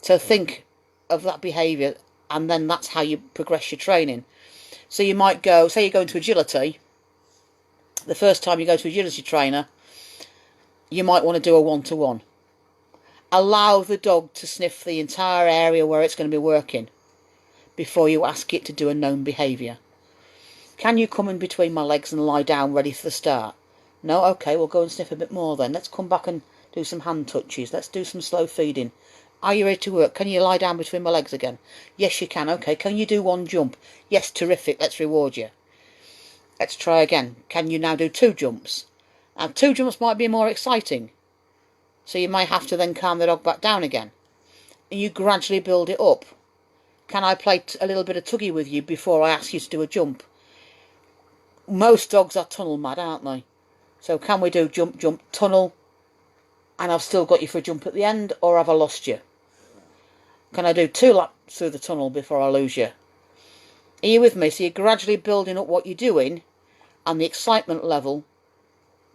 So think of that behaviour, and then that's how you progress your training. So you might go, say you're going to agility. The first time you go to agility trainer, you might want to do a one-to-one. Allow the dog to sniff the entire area where it's going to be working before you ask it to do a known behaviour. Can you come in between my legs and lie down ready for the start? No? Okay, we'll go and sniff a bit more then. Let's come back and do some hand touches. Let's do some slow feeding. Are you ready to work? Can you lie down between my legs again? Yes, you can. Okay, can you do one jump? Yes, terrific. Let's reward you. Let's try again. Can you now do 2 jumps? Now, 2 jumps might be more exciting, so you might have to then calm the dog back down again. And you gradually build it up. Can I play a little bit of tuggy with you before I ask you to do a jump? Most dogs are tunnel mad, aren't they? So can we do jump, jump, tunnel, and I've still got you for a jump at the end, or have I lost you? Can I do 2 laps through the tunnel before I lose you? Are you with me? So you're gradually building up what you're doing and the excitement level,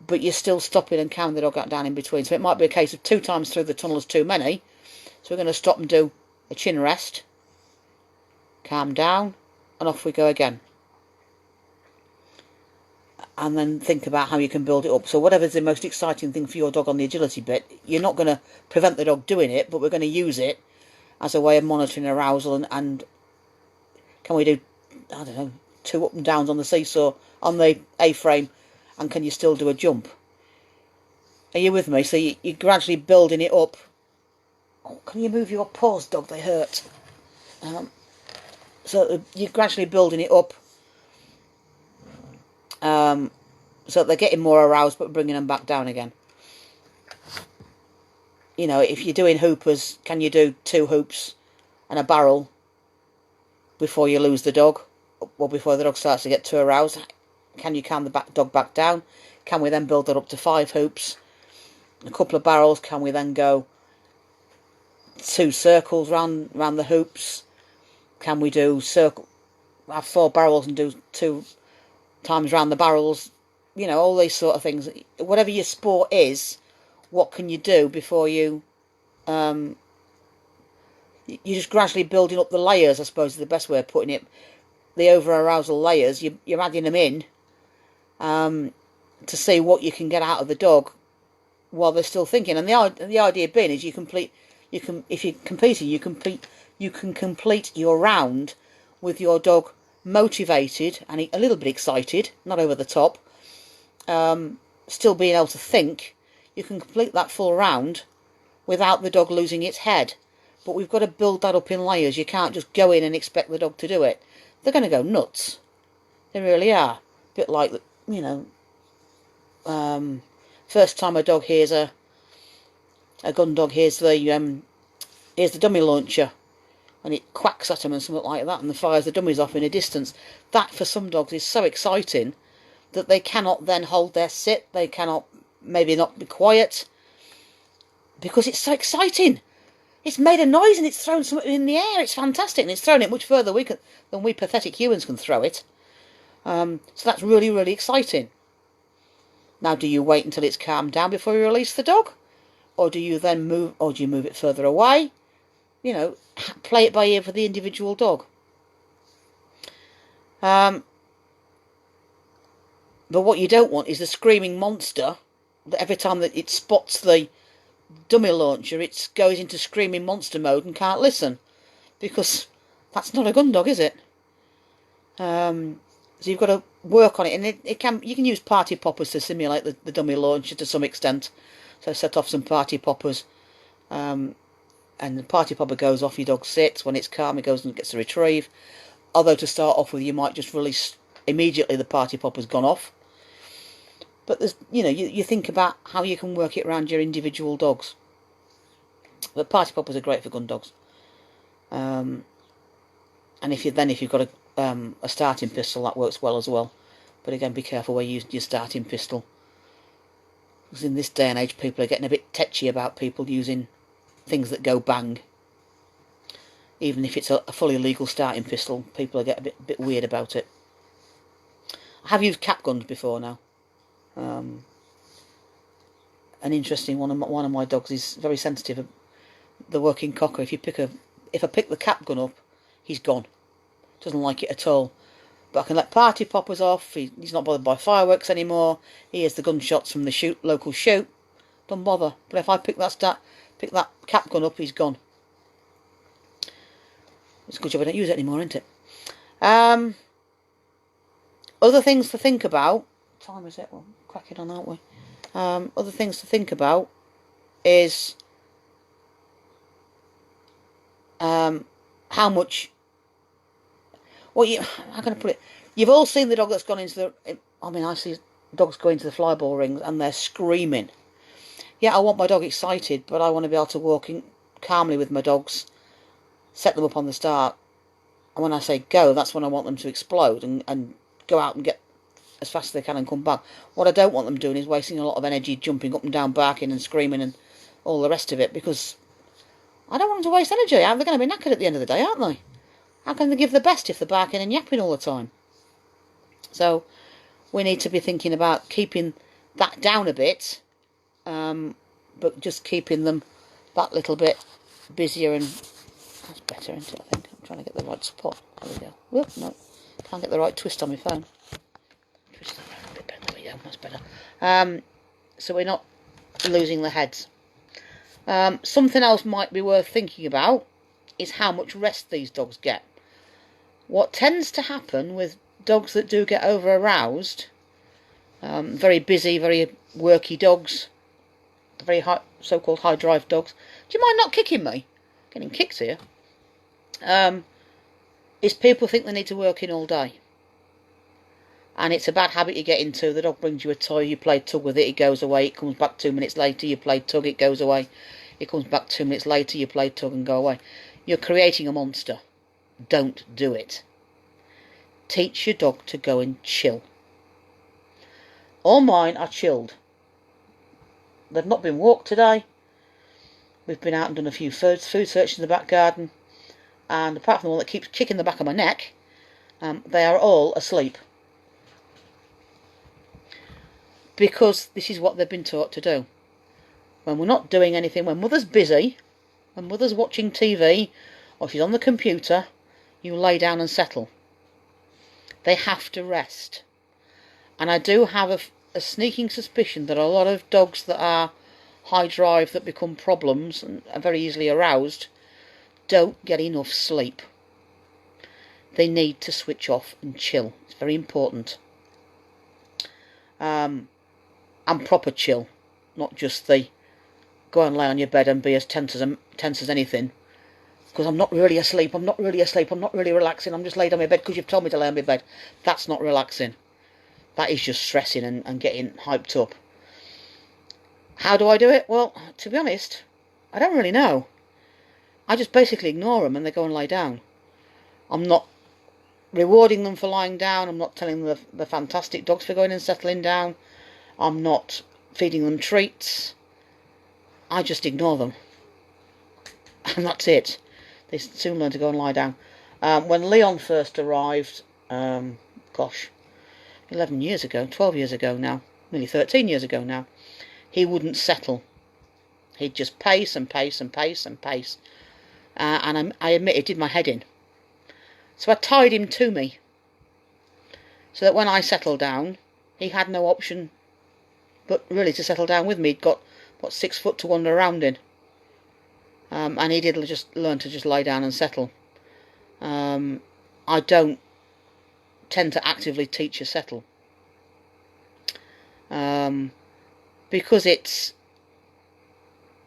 but you're still stopping and calming the dog down in between. So it might be a case of 2 times through the tunnel is too many. So we're going to stop and do a chin rest, calm down, and off we go again. And then think about how you can build it up. So whatever's the most exciting thing for your dog on the agility bit, you're not going to prevent the dog doing it, but we're going to use it as a way of monitoring arousal. And can we do, I don't know, 2 up and downs on the seesaw, on the A-frame, and can you still do a jump? Are you with me? So you're gradually building it up. Oh, can you move your paws, dog? They hurt. So you're gradually building it up. So they're getting more aroused, but bringing them back down again. You know, if you're doing hoopers, can you do 2 hoops and a barrel before you lose the dog, or before the dog starts to get too aroused? Can you calm the dog back down? Can we then build that up to 5 hoops, a couple of barrels? Can we then go 2 circles round the hoops? Can we do have 4 barrels and do 2 times round the barrels? You know, all these sort of things. Whatever your sport is, what can you do before you you're just gradually building up the layers, I suppose is the best way of putting it. The over arousal layers, you're adding them in to see what you can get out of the dog while they're still thinking. And the idea being is if you're competing, you can complete your round with your dog motivated and a little bit excited, not over the top, still being able to think. You can complete that full round without the dog losing its head. But we've got to build that up in layers. You can't just go in and expect the dog to do it. They're going to go nuts. They really are. A bit like, you know, first time a dog hears a gun dog hears the dummy launcher, and it quacks at them and something like that, and fires the dummies off in a distance. That, for some dogs, is so exciting that they cannot then hold their sit. They cannot maybe not be quiet because it's so exciting. It's made a noise and it's thrown something in the air. It's fantastic, and it's thrown it much further than we pathetic humans can throw it. So that's really, really exciting. Now, do you wait until it's calmed down before you release the dog? Or do you then move it further away? You know, play it by ear for the individual dog. But what you don't want is the screaming monster that every time that it spots the dummy launcher, it goes into screaming monster mode and can't listen. Because that's not a gun dog, is it? So you've got to work on it, and you can use party poppers to simulate the dummy launcher to some extent. So set off some party poppers, and the party popper goes off. Your dog sits. When it's calm, it goes and gets a retrieve. Although to start off with, you might just release immediately the party popper's gone off. But there's, you think about how you can work it around your individual dogs. But party poppers are great for gun dogs. And if you've got a starting pistol, that works well as well. But again, be careful where you use your starting pistol. Because in this day and age, people are getting a bit tetchy about people using things that go bang. Even if it's a fully legal starting pistol, people are getting a bit weird about it. I have used cap guns before now. An interesting one of my dogs is very sensitive. The working cocker. If I pick the cap gun up, he's gone. Doesn't like it at all. But I can let party poppers off. He's not bothered by fireworks anymore. He hears the gunshots from the local shoot. Don't bother. But if I pick that cap gun up, he's gone. It's a good job I don't use it anymore, isn't it? Other things to think about. What time is it? We're cracking on, aren't we? Other things to think about is how much. How can I put it? You've all seen the dog that's gone into the. I see dogs go into the flyball rings and they're screaming. Yeah, I want my dog excited, but I want to be able to walk in calmly with my dogs, set them up on the start, and when I say go, that's when I want them to explode and go out and get as fast as they can and come back. What I don't want them doing is wasting a lot of energy jumping up and down, barking and screaming and all the rest of it, because I don't want them to waste energy. They're going to be knackered at the end of the day, aren't they? How can they give the best if they're barking and yapping all the time? So we need to be thinking about keeping that down a bit, but just keeping them that little bit busier, and that's better, isn't it? I think I'm trying to get the right spot. There we go. Whoop, no, can't get the right twist on my phone. Twist that around a bit better. There we go. That's better. So we're not losing the heads. Something else might be worth thinking about is how much rest these dogs get. What tends to happen with dogs that do get over aroused, very busy, very worky dogs, very high, so-called high drive dogs. Do you mind not kicking me? Getting kicked here. Is people think they need to work in all day. And it's a bad habit you get into. The dog brings you a toy, you play tug with it, it goes away, it comes back 2 minutes later, you play tug, it goes away. It comes back 2 minutes later, you play tug and go away. You're creating a monster. Don't do it. Teach your dog to go and chill. All mine are chilled. They've not been walked today. We've been out and done a few food searches in the back garden. And apart from the one that keeps kicking the back of my neck, they are all asleep. Because this is what they've been taught to do. When we're not doing anything, when mother's busy, when mother's watching TV, or she's on the computer, you lay down and settle. They have to rest. And I do have a sneaking suspicion that a lot of dogs that are high drive, that become problems and are very easily aroused, don't get enough sleep. They need to switch off and chill. It's very important. And proper chill, not just the go and lay on your bed and be as tense as anything. Because I'm not really asleep, I'm not really relaxing, I'm just laid on my bed because you've told me to lay on my bed. That's not relaxing. That is just stressing and getting hyped up. How do I do it? Well, to be honest, I don't really know. I just basically ignore them and they go and lie down. I'm not rewarding them for lying down. I'm not telling them they're fantastic dogs for going and settling down. I'm not feeding them treats. I just ignore them. and that's it. They soon learn to go and lie down. When Leon first arrived, gosh, 11 years ago, 12 years ago now, nearly 13 years ago now, he wouldn't settle. He'd just pace and pace and pace and pace. And I admit it did my head in. So I tied him to me, so that when I settled down, he had no option but really to settle down with me. He'd got, 6 foot to wander around in. And he did just learn to just lie down and settle. I don't tend to actively teach a settle. Because it's...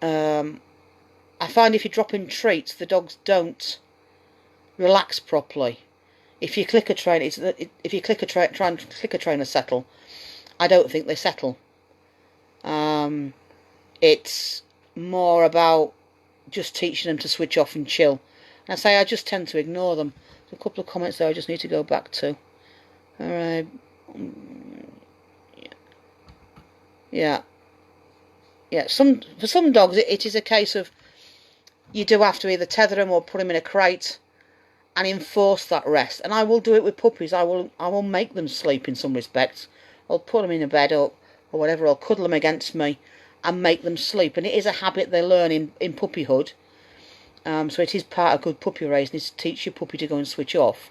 I find if you drop in treats, the dogs don't relax properly. If you clicker train, if you try and clicker train a settle, I don't think they settle. It's more about just teaching them to switch off and chill. And I say I just tend to ignore them. There's a couple of comments there I just need to go back to. Alright. Yeah. For some dogs, it is a case of you do have to either tether them or put them in a crate and enforce that rest. And I will do it with puppies. I will make them sleep in some respects. I'll put them in a bed or whatever. I'll cuddle them against me and make them sleep. And it is a habit they learn in puppyhood. So it is part of good puppy raising, is to teach your puppy to go and switch off.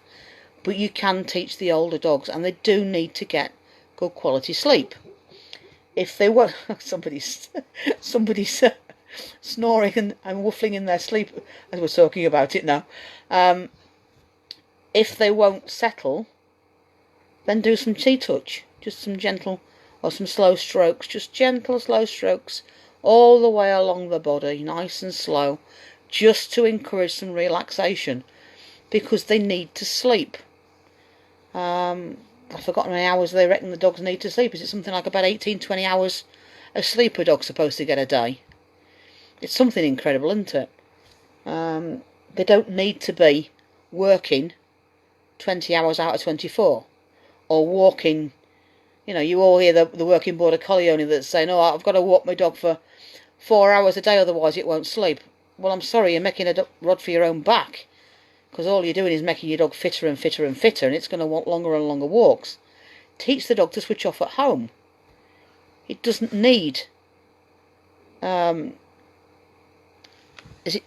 But you can teach the older dogs, and they do need to get good quality sleep. If they were somebody's snoring and woofling in their sleep as we're talking about it now. If they won't settle, then do some T-touch, just some gentle or some slow strokes, just gentle slow strokes all the way along the body, nice and slow, just to encourage some relaxation, because they need to sleep. I've forgotten how many hours they reckon the dogs need to sleep. Is it something like about 18-20 hours of sleep a dog's supposed to get a day? It's something incredible, isn't it? They don't need to be working 20 hours out of 24, or walking. You know, you all hear the working border collie owner that's saying, "Oh, I've got to walk my dog for 4 hours a day, otherwise it won't sleep." Well, I'm sorry, you're making a rod for your own back, because all you're doing is making your dog fitter and fitter and fitter, and it's going to want longer and longer walks. Teach the dog to switch off at home. It doesn't need... is it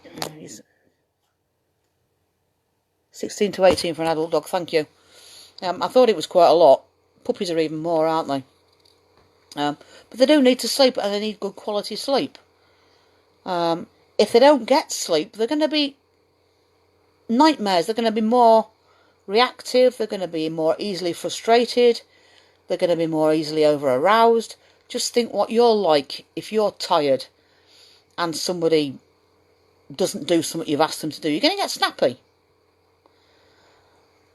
16 to 18 for an adult dog? Thank you. I thought it was quite a lot. Puppies are even more, aren't they? But they do need to sleep, and they need good quality sleep. If they don't get sleep, they're going to be nightmares. They're going to be more reactive. They're going to be more easily frustrated. They're going to be more easily over-aroused. Just think what you're like if you're tired and somebody doesn't do something you've asked them to do. You're going to get snappy.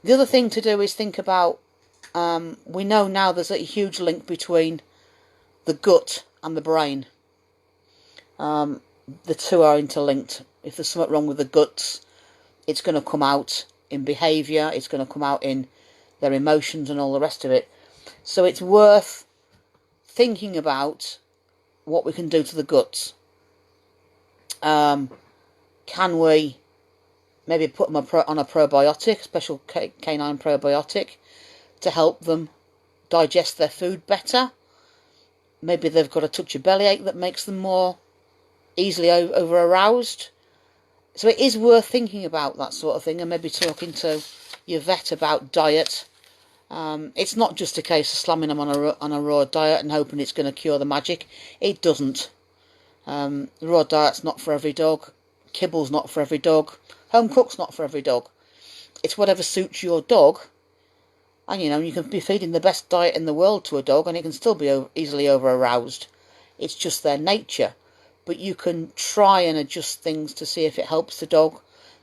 The other thing to do is think about, we know now there's a huge link between the gut and the brain. The two are interlinked. If there's something wrong with the guts, it's going to come out in behaviour, it's going to come out in their emotions and all the rest of it. So it's worth thinking about what we can do to the guts. Can we maybe put them on a probiotic, special canine probiotic, to help them digest their food better? Maybe they've got a touch of bellyache that makes them more easily over-aroused. So it is worth thinking about that sort of thing, and maybe talking to your vet about diet. It's not just a case of slamming them on a raw diet and hoping it's going to cure the magic. It doesn't. Raw diet's not for every dog. Kibble's not for every dog. Home cook's not for every dog. It's whatever suits your dog. And you can be feeding the best diet in the world to a dog and it can still be easily over-aroused. It's just their nature. But you can try and adjust things to see if it helps the dog.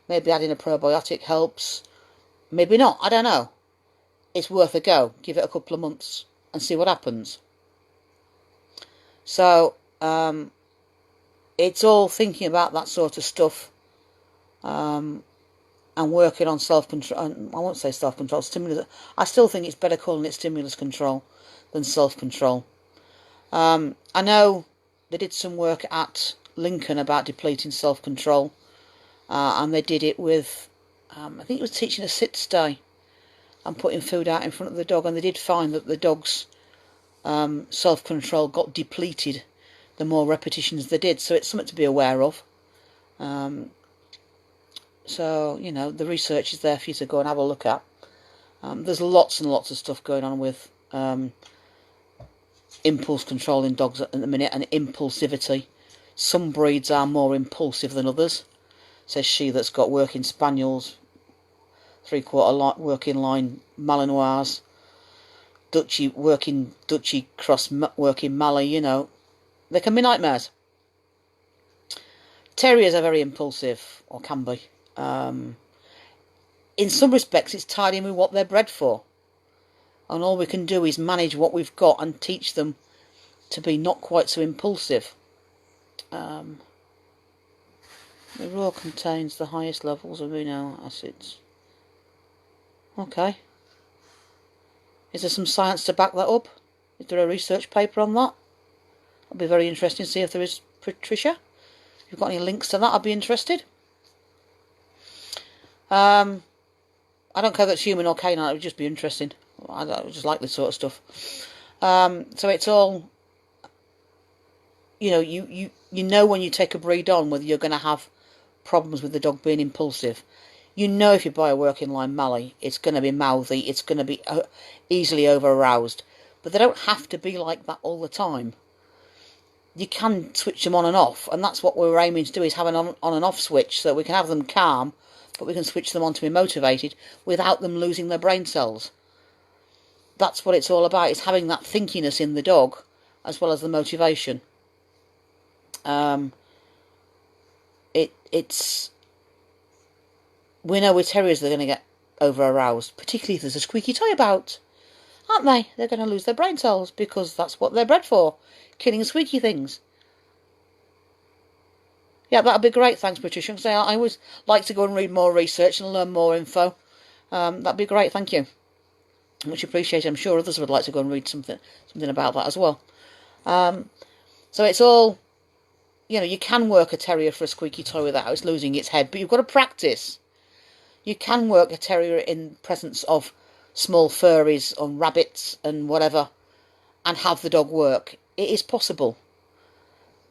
Maybe adding a probiotic helps. Maybe not. I don't know. It's worth a go. Give it a couple of months and see what happens. So, it's all thinking about that sort of stuff. And working on self-control. I won't say self-control. Stimulus. I still think it's better calling it stimulus control than self-control. I know they did some work at Lincoln about depleting self-control. and they did it with, I think it was teaching a sit stay and putting food out in front of the dog, and they did find that the dog's self-control got depleted the more repetitions they did, so it's something to be aware of. So, you know, the research is there for you to go and have a look at. There's lots and lots of stuff going on with impulse control in dogs at the minute, and impulsivity. Some breeds are more impulsive than others, says she that's got working spaniels, 3/4 working line Malinois, Dutchy cross working Mallee, you know. They can be nightmares. Terriers are very impulsive, or can be. In some respects, it's tied in with what they're bred for. And all we can do is manage what we've got and teach them to be not quite so impulsive. The raw contains the highest levels of amino acids. Okay. Is there some science to back that up? Is there a research paper on that? That'd be very interesting to see if there is, Patricia. If you've got any links to that, I'd be interested. I don't care if it's human or canine, it would just be interesting. I just like this sort of stuff. So it's all, you know, you know when you take a breed on whether you're going to have problems with the dog being impulsive. You know if you buy a working line Mallee, it's going to be mouthy, it's going to be easily over-aroused. But they don't have to be like that all the time. You can switch them on and off, and that's what we're aiming to do, is have an on and off switch, so we can have them calm, but we can switch them on to be motivated without them losing their brain cells. That's what it's all about, is having that thinkiness in the dog, as well as the motivation. We know with terriers they're going to get over-aroused, particularly if there's a squeaky toy about, aren't they? They're going to lose their brain cells, because that's what they're bred for, killing squeaky things. Yeah, that'd be great, thanks Patricia. I always like to go and read more research and learn more info. That'd be great, thank you. Much appreciated. I'm sure others would like to go and read something about that as well. So it's all, you know, you can work a terrier for a squeaky toy without it losing its head, but you've got to practice. You can work a terrier in presence of small furries or rabbits and whatever, and have the dog work. It is possible.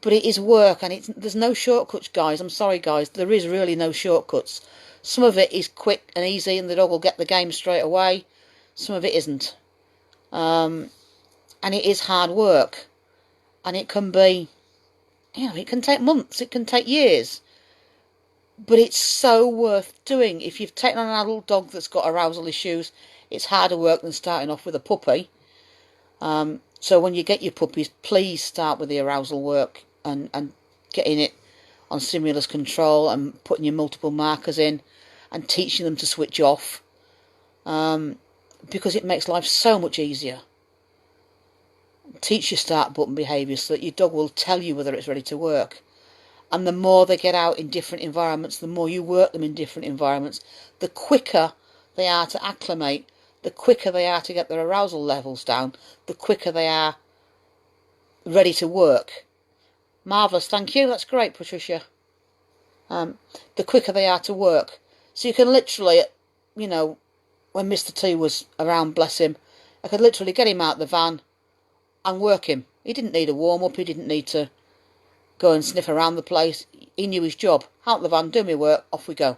But it is work, and there's no shortcuts, guys. I'm sorry, guys. There is really no shortcuts. Some of it is quick and easy, and the dog will get the game straight away. Some of it isn't. And it is hard work. And it can be, you know, it can take months. It can take years. But it's so worth doing. If you've taken on an adult dog that's got arousal issues, it's harder work than starting off with a puppy. So when you get your puppies, please start with the arousal work and getting it on stimulus control and putting your multiple markers in and teaching them to switch off, because it makes life so much easier. Teach your start button behaviour so that your dog will tell you whether it's ready to work. And the more they get out in different environments, the more you work them in different environments, the quicker they are to acclimate, the quicker they are to get their arousal levels down, the quicker they are ready to work. Marvellous, thank you. That's great, Patricia. The quicker they are to work. So you can literally, you know, when Mr. T was around, bless him, I could literally get him out the van and work him. He didn't need a warm-up, he didn't need to go and sniff around the place. He knew his job. Out the van, do my work, off we go.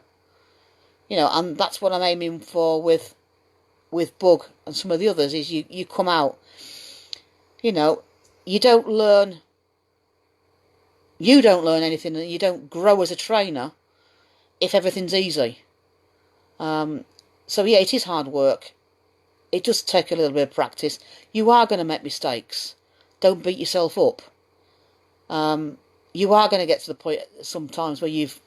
You know, and that's what I'm aiming for with Bug and some of the others, is you come out, you know, you don't learn anything, and you don't grow as a trainer if everything's easy. So yeah, it is hard work. It does take a little bit of practice. You are going to make mistakes. Don't beat yourself up. You are going to get to the point sometimes where you've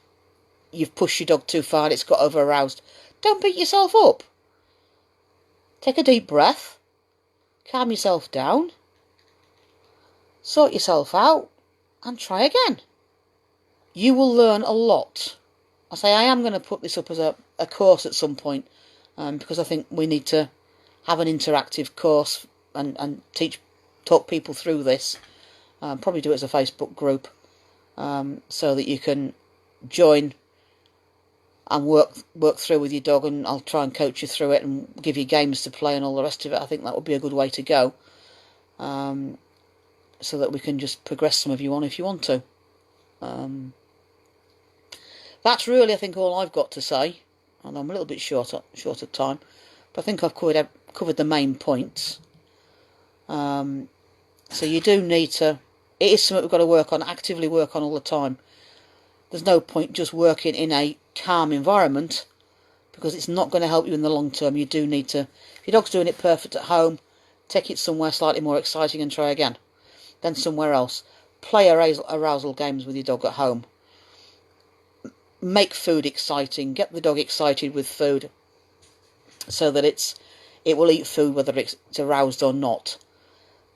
pushed your dog too far and it's got over-aroused. Don't beat yourself up. Take a deep breath. Calm yourself down. Sort yourself out. And try again. You will learn a lot. I am going to put this up as a course at some point, because I think we need to have an interactive course and talk people through this. Probably do it as a Facebook group, so that you can join and work through with your dog, and I'll try and coach you through it and give you games to play and all the rest of it. I think that would be a good way to go, so that we can just progress some of you on if you want to. That's really, I think, all I've got to say, and I'm a little bit short of time, but I think I've covered the main points. So you do need to, it is something we've got to work on, actively work on all the time. There's no point just working in a calm environment, because it's not going to help you in the long term. You do need to, if your dog's doing it perfect at home, take it somewhere slightly more exciting and try again. Then somewhere else. Play arousal games with your dog at home. Make food exciting. Get the dog excited with food, so that it will eat food whether it's aroused or not.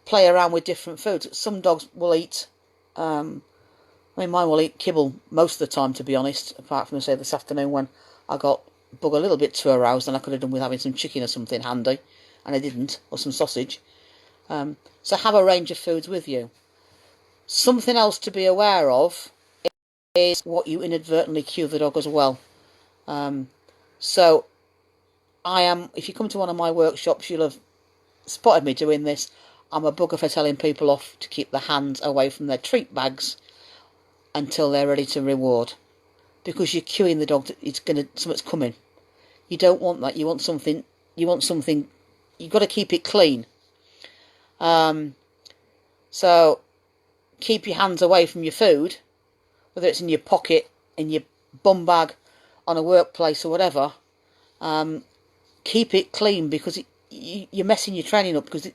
Play around with different foods. Some dogs will eat, mine will eat kibble most of the time, to be honest, apart from, say, this afternoon when I got Bug a little bit too aroused, and I could have done with having some chicken or something handy, and I didn't, or some sausage. So have a range of foods with you. Something else to be aware of is what you inadvertently cue the dog as well. So if you come to one of my workshops, you'll have spotted me doing this. I'm a bugger for telling people off to keep their hands away from their treat bags until they're ready to reward, because you're cueing the dog that something's coming. You don't want that. You want something. You've got to keep it clean. So keep your hands away from your food, whether it's in your pocket, in your bum bag, on a workplace or whatever. Keep it clean, because you're messing your training up. Because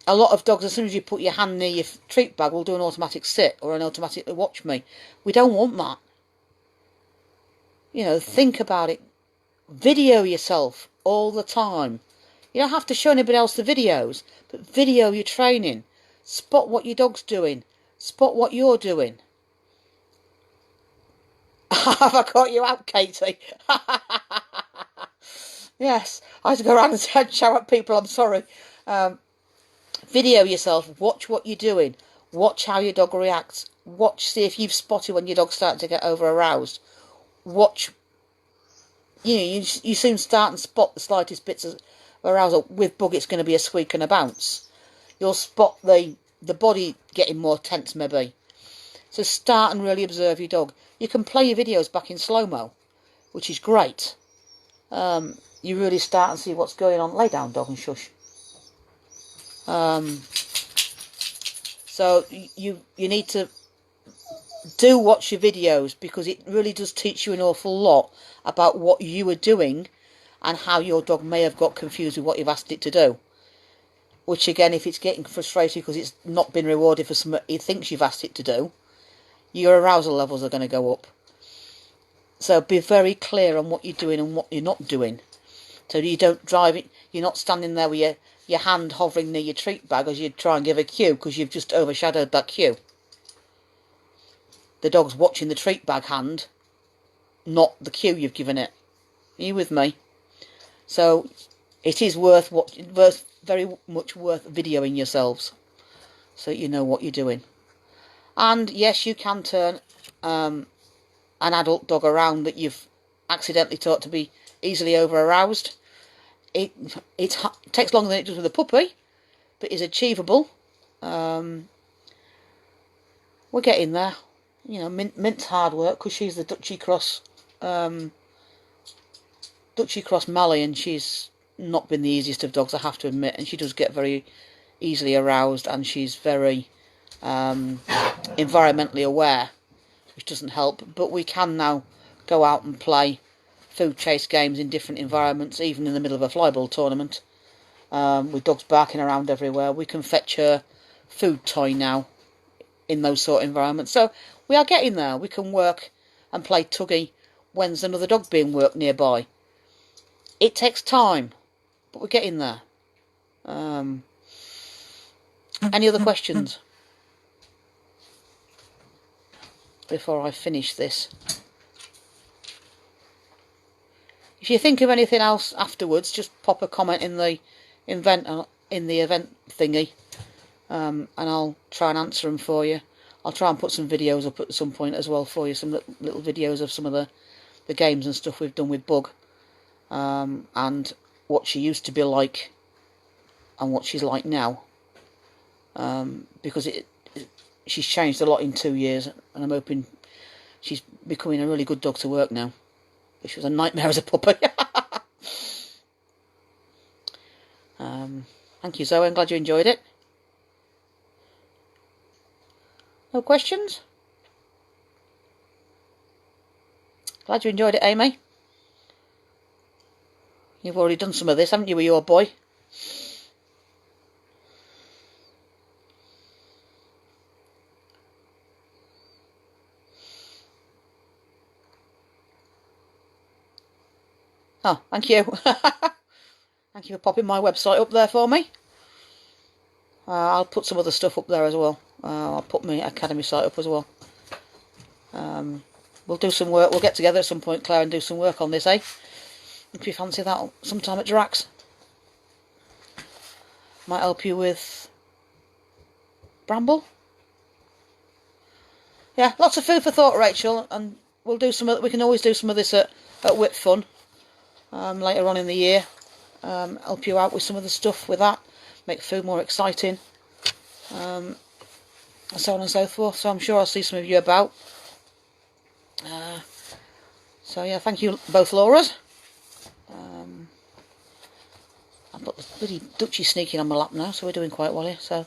a lot of dogs, as soon as you put your hand near your treat bag, will do an automatic sit or an automatic watch me. We don't want that. Think about it. Video yourself all the time. You don't have to show anybody else the videos, but video your training. Spot what your dog's doing. Spot what you're doing. Have I caught you out, Katie? Yes, I had to go around and shout at people, I'm sorry. Video yourself. Watch what you're doing. Watch how your dog reacts. See if you've spotted when your dog's starting to get over aroused. Watch. You soon start and spot the slightest bits of arousal. With Bug, it's going to be a squeak and a bounce. You'll spot the body getting more tense, maybe. So start and really observe your dog. You can play your videos back in slow-mo, which is great. You really start and see what's going on. Lay down, dog, and shush. So you need to watch your videos, because it really does teach you an awful lot about what you are doing and how your dog may have got confused with what you've asked it to do. Which, again, if it's getting frustrated because it's not been rewarded for something it thinks you've asked it to do, your arousal levels are going to go up. So be very clear on what you're doing and what you're not doing. So you don't drive it. You're not standing there with your hand hovering near your treat bag as you try and give a cue, because you've just overshadowed that cue. The dog's watching the treat bag hand, not the cue you've given it. Are you with me? So it is very much worth videoing yourselves, so you know what you're doing. And yes, you can turn an adult dog around that you've accidentally taught to be easily over aroused. It takes longer than it does with a puppy, but is achievable. We're getting there. Mint's hard work, because she's the Dutchy Cross Mallee, and she's not been the easiest of dogs, I have to admit, and she does get very easily aroused, and she's very environmentally aware, which doesn't help. But we can now go out and play food chase games in different environments, even in the middle of a flyball tournament, with dogs barking around everywhere. We can fetch her food toy now in those sort of environments. So we are getting there. We can work and play tuggy when there's another dog being worked nearby. It takes time, but we're getting there. Any other questions before I finish this? If you think of anything else afterwards, just pop a comment in the event thingy, and I'll try and answer them for you. I'll try and put some videos up at some point as well for you, some little videos of some of the the games and stuff we've done with Bug, and what she used to be like and what she's like now, because she's changed a lot in 2 years, and I'm hoping she's becoming a really good dog to work now. She was a nightmare as a puppy. Thank you, Zoe. I'm glad you enjoyed it. No questions? Glad you enjoyed it, Amy. You've already done some of this, haven't you, with your boy? Oh, thank you. Thank you for popping my website up there for me. I'll put some other stuff up there as well. I'll put my academy site up as well. We'll do some work. We'll get together at some point, Claire, and do some work on this, eh? If you fancy that sometime at Drax. Might help you with Bramble. Yeah, lots of food for thought, Rachel, and we'll do some. We can always do some of this at Whip Fun later on in the year. Help you out with some of the stuff with that, make food more exciting, and so on and so forth. So I'm sure I'll see some of you about. So yeah, thank you both Lauras. I've got the bloody Dutchie sneaking on my lap now, so we're doing quite well here. So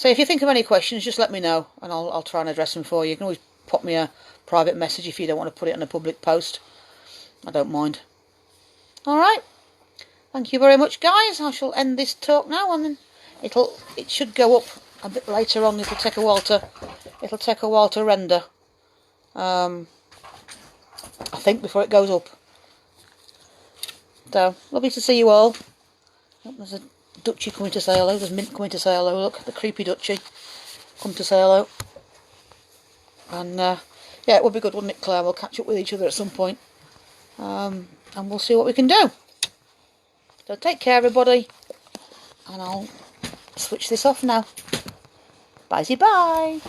if you think of any questions, just let me know, and I'll try and address them for you. You can always pop me a private message if you don't want to put it on a public post. I don't mind. Alright. Thank you very much, guys. I shall end this talk now, and then it should go up a bit later on. It'll take a while to render. I think before it goes up. So lovely to see you all. Oh, there's a Dutchie coming to say hello. There's Mint coming to say hello. Look, the creepy Dutchie come to say hello. And yeah, it would be good, wouldn't it, Claire? We'll catch up with each other at some point, and we'll see what we can do. So take care, everybody, and I'll switch this off now. Bye-bye.